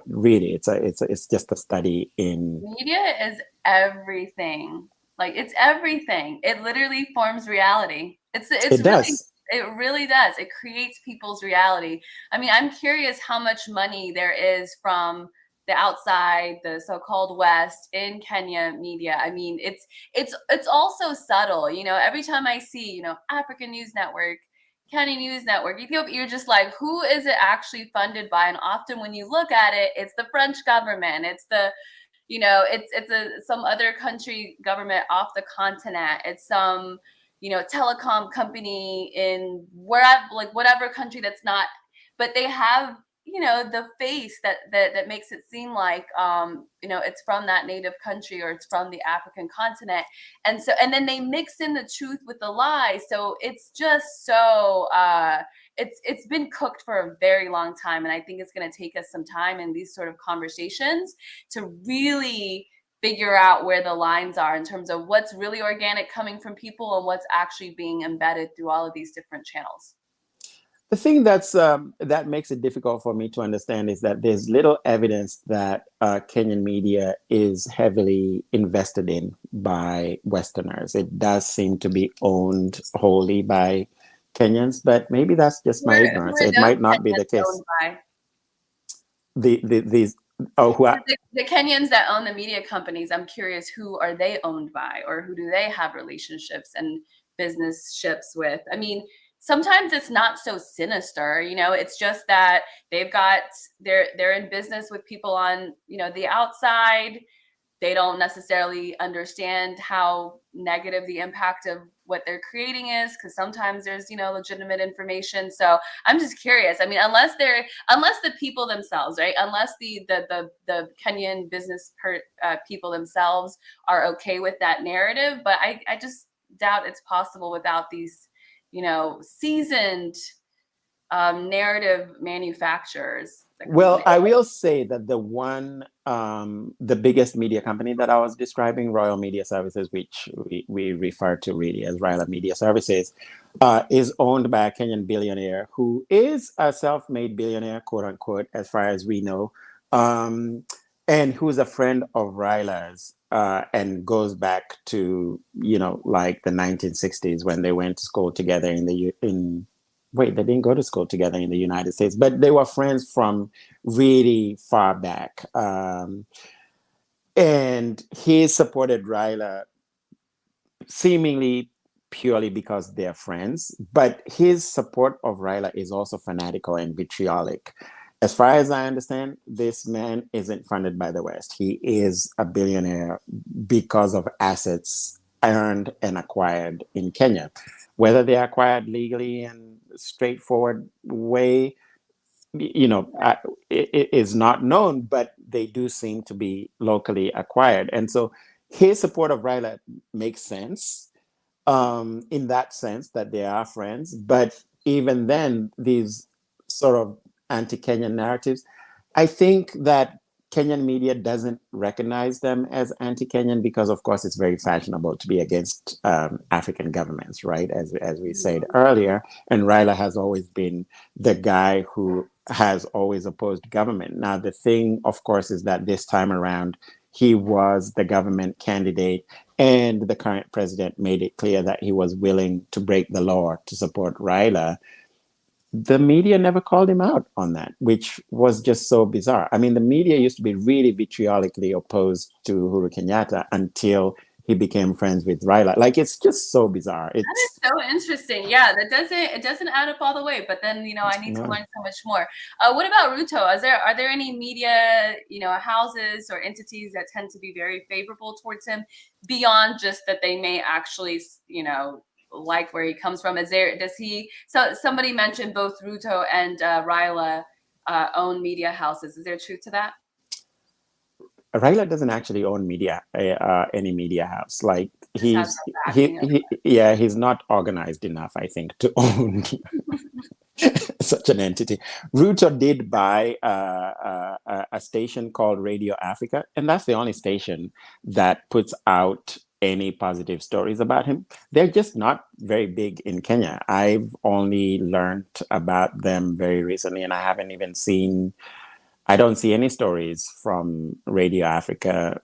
Really, it's just a study in media is everything. Like, it's everything. It literally forms reality. It does. It really does. It creates people's reality. I mean, I'm curious how much money there is from the outside, the so-called West, in Kenya media. I mean, it's also subtle. Every time I see, African News Network, Kenyan News Network, Ethiopia, you're just like, who is it actually funded by? And often when you look at it, it's the French government. It's the some other country government off the continent. It's some telecom company in whatever country that's not, but they have the face that makes it seem like it's from that native country, or it's from the African continent. And then they mix in the truth with the lie. So it's just so it's been cooked for a very long time. And I think it's going to take us some time in these sort of conversations to really figure out where the lines are in terms of what's really organic coming from people and what's actually being embedded through all of these different channels. The thing that makes it difficult for me to understand is that there's little evidence that Kenyan media is heavily invested in by Westerners. It does seem to be owned wholly by Kenyans, but maybe that's just my Who ignorance. are It those might not be the Kenyans case. owned by? These who are, The Kenyans that own the media companies, I'm curious, who are they owned by, or who do they have relationships and business ships with? I mean, sometimes it's not so sinister, you know, it's just that they're in business with people on, you know, the outside. They don't necessarily understand how negative the impact of what they're creating is, because sometimes there's, you know, legitimate information. So I'm just curious. I mean, unless the people themselves, right, unless the Kenyan business people themselves are okay with that narrative, but I just doubt it's possible without these, you know, seasoned narrative manufacturers that come well, from. I will say that the biggest media company that I was describing, Royal Media Services, which we refer to really as Ryla Media Services, is owned by a Kenyan billionaire who is a self-made billionaire, quote unquote, as far as we know, and who's a friend of Ryla's, and goes back to, you know, like the 1960s when they went to school together they didn't go to school together in the United States, but they were friends from really far back. And he supported Ryla seemingly purely because they're friends, but his support of Ryla is also fanatical and vitriolic. As far as I understand, this man isn't funded by the West. He is a billionaire because of assets earned and acquired in Kenya. Whether they acquired legally and straightforward way, you know, it is not known, but they do seem to be locally acquired. And so his support of Ryla makes sense, in that sense that they are friends. But even then, these sort of anti-Kenyan narratives, I think that Kenyan media doesn't recognize them as anti-Kenyan because, of course, it's very fashionable to be against African governments, right? As we said earlier, and Ryla has always been the guy who has always opposed government. Now, the thing, of course, is that this time around, he was the government candidate, and the current president made it clear that he was willing to break the law to support Ryla. The media never called him out on that, which was just so bizarre. I mean, the media used to be really vitriolically opposed to Uhuru Kenyatta until he became friends with Ryla. Like, it's just so bizarre. That is so interesting. Yeah, it doesn't add up all the way. But then, you know, I need to learn so much more. What about Ruto? Are there any media, you know, houses or entities that tend to be very favorable towards him beyond just that they may actually, you know, like where he comes from? So somebody mentioned both Ruto and Ryla own media houses. Is there truth to that? Ryla doesn't actually own any media house. Like, Just has no backing. he's not organized enough, I think, to own such an entity. Ruto did buy a station called Radio Africa, and that's the only station that puts out any positive stories about him. They're just not very big in Kenya. I've only learned about them very recently, and I don't see any stories from Radio Africa.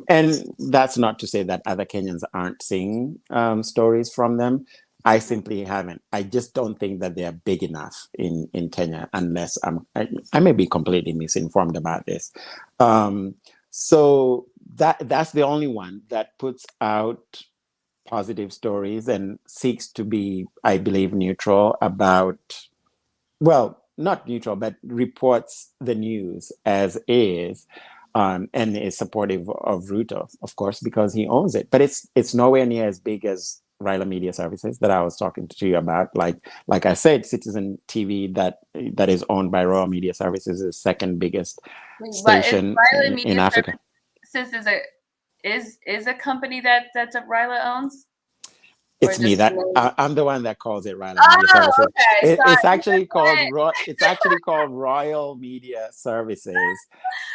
And that's not to say that other Kenyans aren't seeing stories from them. I simply haven't. I just don't think that they're big enough in Kenya, unless I may be completely misinformed about this. So that's the only one that puts out positive stories and seeks to be, I believe, neutral about, well, not neutral, but reports the news as is, and is supportive of Ruto, of course, because he owns it. But it's nowhere near as big as Ryla Media Services that I was talking to you about. Like I said, Citizen TV that is owned by Royal Media Services is second biggest station in Africa. Services is a company that Ryla owns? It's me that I'm the one that calls it Ryla Media Services. Okay. It's actually called Royal Media Services.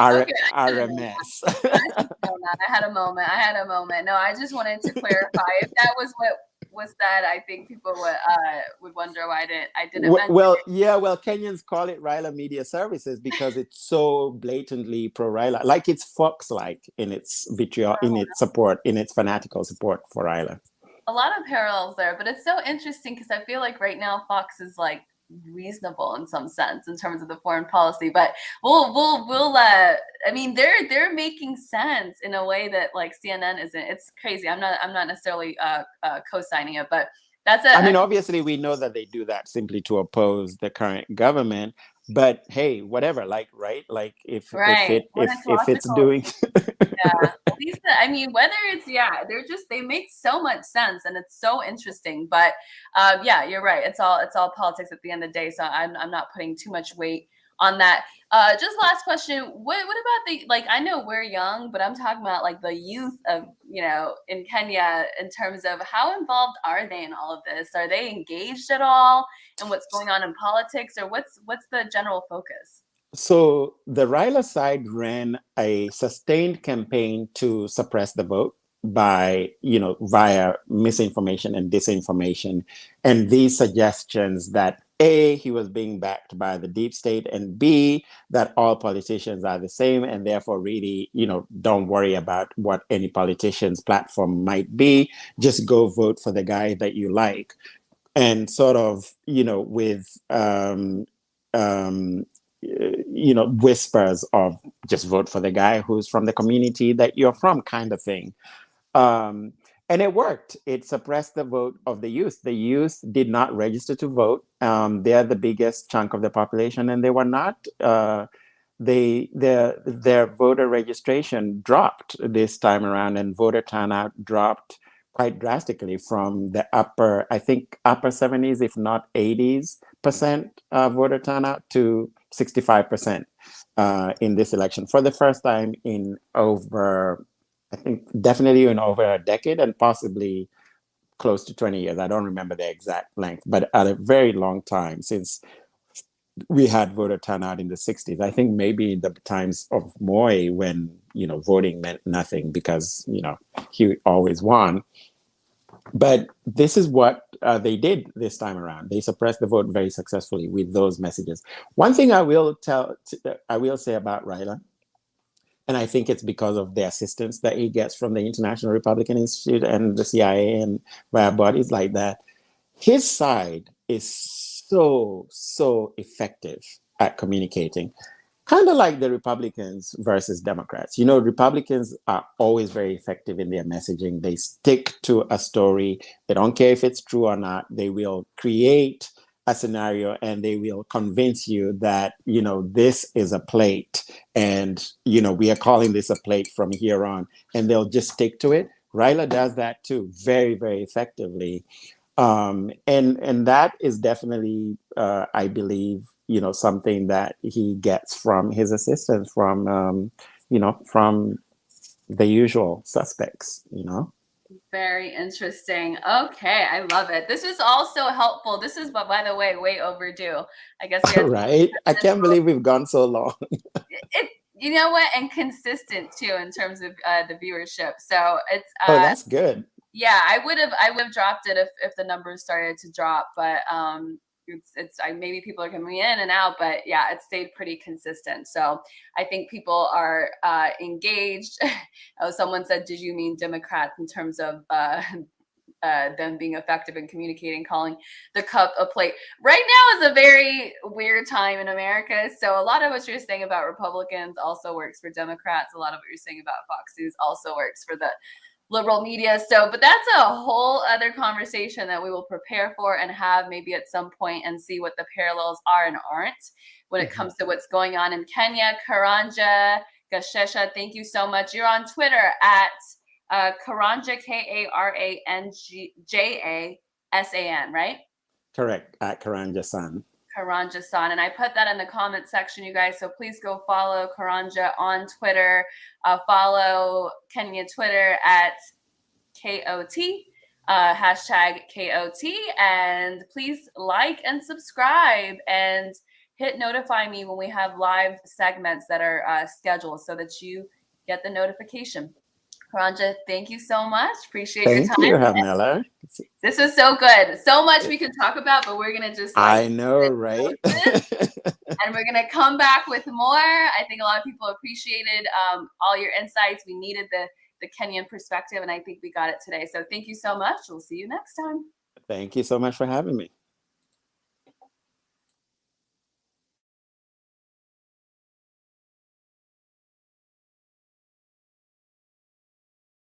RMS. I had a moment. No, I just wanted to clarify if that was what was said, I think people would wonder why I didn't mention Well, it. yeah, well, Kenyans call it Raila Media Services because it's so blatantly pro-Raila, like it's Fox-like in its vitriol, in its support, in its fanatical support for Raila. A lot of parallels there, but it's so interesting because I feel like right now Fox is like reasonable in some sense in terms of the foreign policy, but we'll I mean they're making sense in a way that like CNN isn't. It's crazy. I'm not necessarily co-signing it, but that's I mean, obviously we know that they do that simply to oppose the current government, but hey, whatever, like, right? Like if it's doing yeah, at least I mean, whether it's they make so much sense and it's so interesting. But yeah, you're right. It's all politics at the end of the day. So I'm not putting too much weight on that. Just last question. What about the, like, I know we're young, but I'm talking about like the youth of, in Kenya, in terms of how involved are they in all of this? Are they engaged at all in what's going on in politics, or what's the general focus? So the Raila side ran a sustained campaign to suppress the vote by, via misinformation and disinformation, and these suggestions that A, he was being backed by the deep state, and B, that all politicians are the same, and therefore really, don't worry about what any politician's platform might be. Just go vote for the guy that you like. And sort of, with whispers of just vote for the guy who's from the community that you're from, kind of thing. And it worked. It suppressed the vote of the youth. The youth did not register to vote. They're the biggest chunk of the population, and they were not. Their voter registration dropped this time around, and voter turnout dropped quite drastically from the upper 70s, if not 80s% voter turnout to 65% in this election for the first time in over, I think, definitely in over a decade and possibly close to 20 years. I don't remember the exact length, but at a very long time since we had voter turnout in the 60s. I think maybe in the times of Moi, when, voting meant nothing because, he always won. But this is what they did this time around. They suppressed the vote very successfully with those messages. One thing I will say about Raila, and I think it's because of the assistance that he gets from the International Republican Institute and the CIA and via bodies like that, his side is so effective at communicating. Kind of like the Republicans versus Democrats. Republicans are always very effective in their messaging. They stick to a story. They don't care if it's true or not. They will create a scenario and they will convince you that, this is a plate and, we are calling this a plate from here on, and they'll just stick to it. Raila does that too, very, very effectively. And that is definitely, I believe, something that he gets from his assistants, from the usual suspects, Very interesting. Okay, I love it. This is also helpful. This is, by the way, way overdue. I guess right. I can't believe we've gone so long. You know what? And consistent too in terms of the viewership. So it's oh, that's good. Yeah, I would have dropped it if the numbers started to drop, but maybe people are coming in and out, but yeah, it stayed pretty consistent. So I think people are engaged. Oh, someone said, "Did you mean Democrats in terms of them being effective in communicating, calling the cup a plate?" Right now is a very weird time in America. So a lot of what you're saying about Republicans also works for Democrats. A lot of what you're saying about Fox News also works for the liberal media. So, but that's a whole other conversation that we will prepare for and have maybe at some point and see what the parallels are and aren't when it comes to what's going on in Kenya. Karanja Gashesha, thank you so much. You're on Twitter at Karanja, KaranjaSan, right? Correct, at Karanja San. Karanja-san, and I put that in the comment section, you guys, so please go follow Karanja on Twitter, follow Kenya Twitter at KOT, hashtag KOT, and please like and subscribe and hit notify me when we have live segments that are scheduled so that you get the notification. Karanja, thank you so much. Appreciate your time. Thank you, Hamela. This was so good. So much we could talk about, but we're gonna just I know, right? and we're gonna come back with more. I think a lot of people appreciated all your insights. We needed the Kenyan perspective, and I think we got it today. So thank you so much. We'll see you next time. Thank you so much for having me.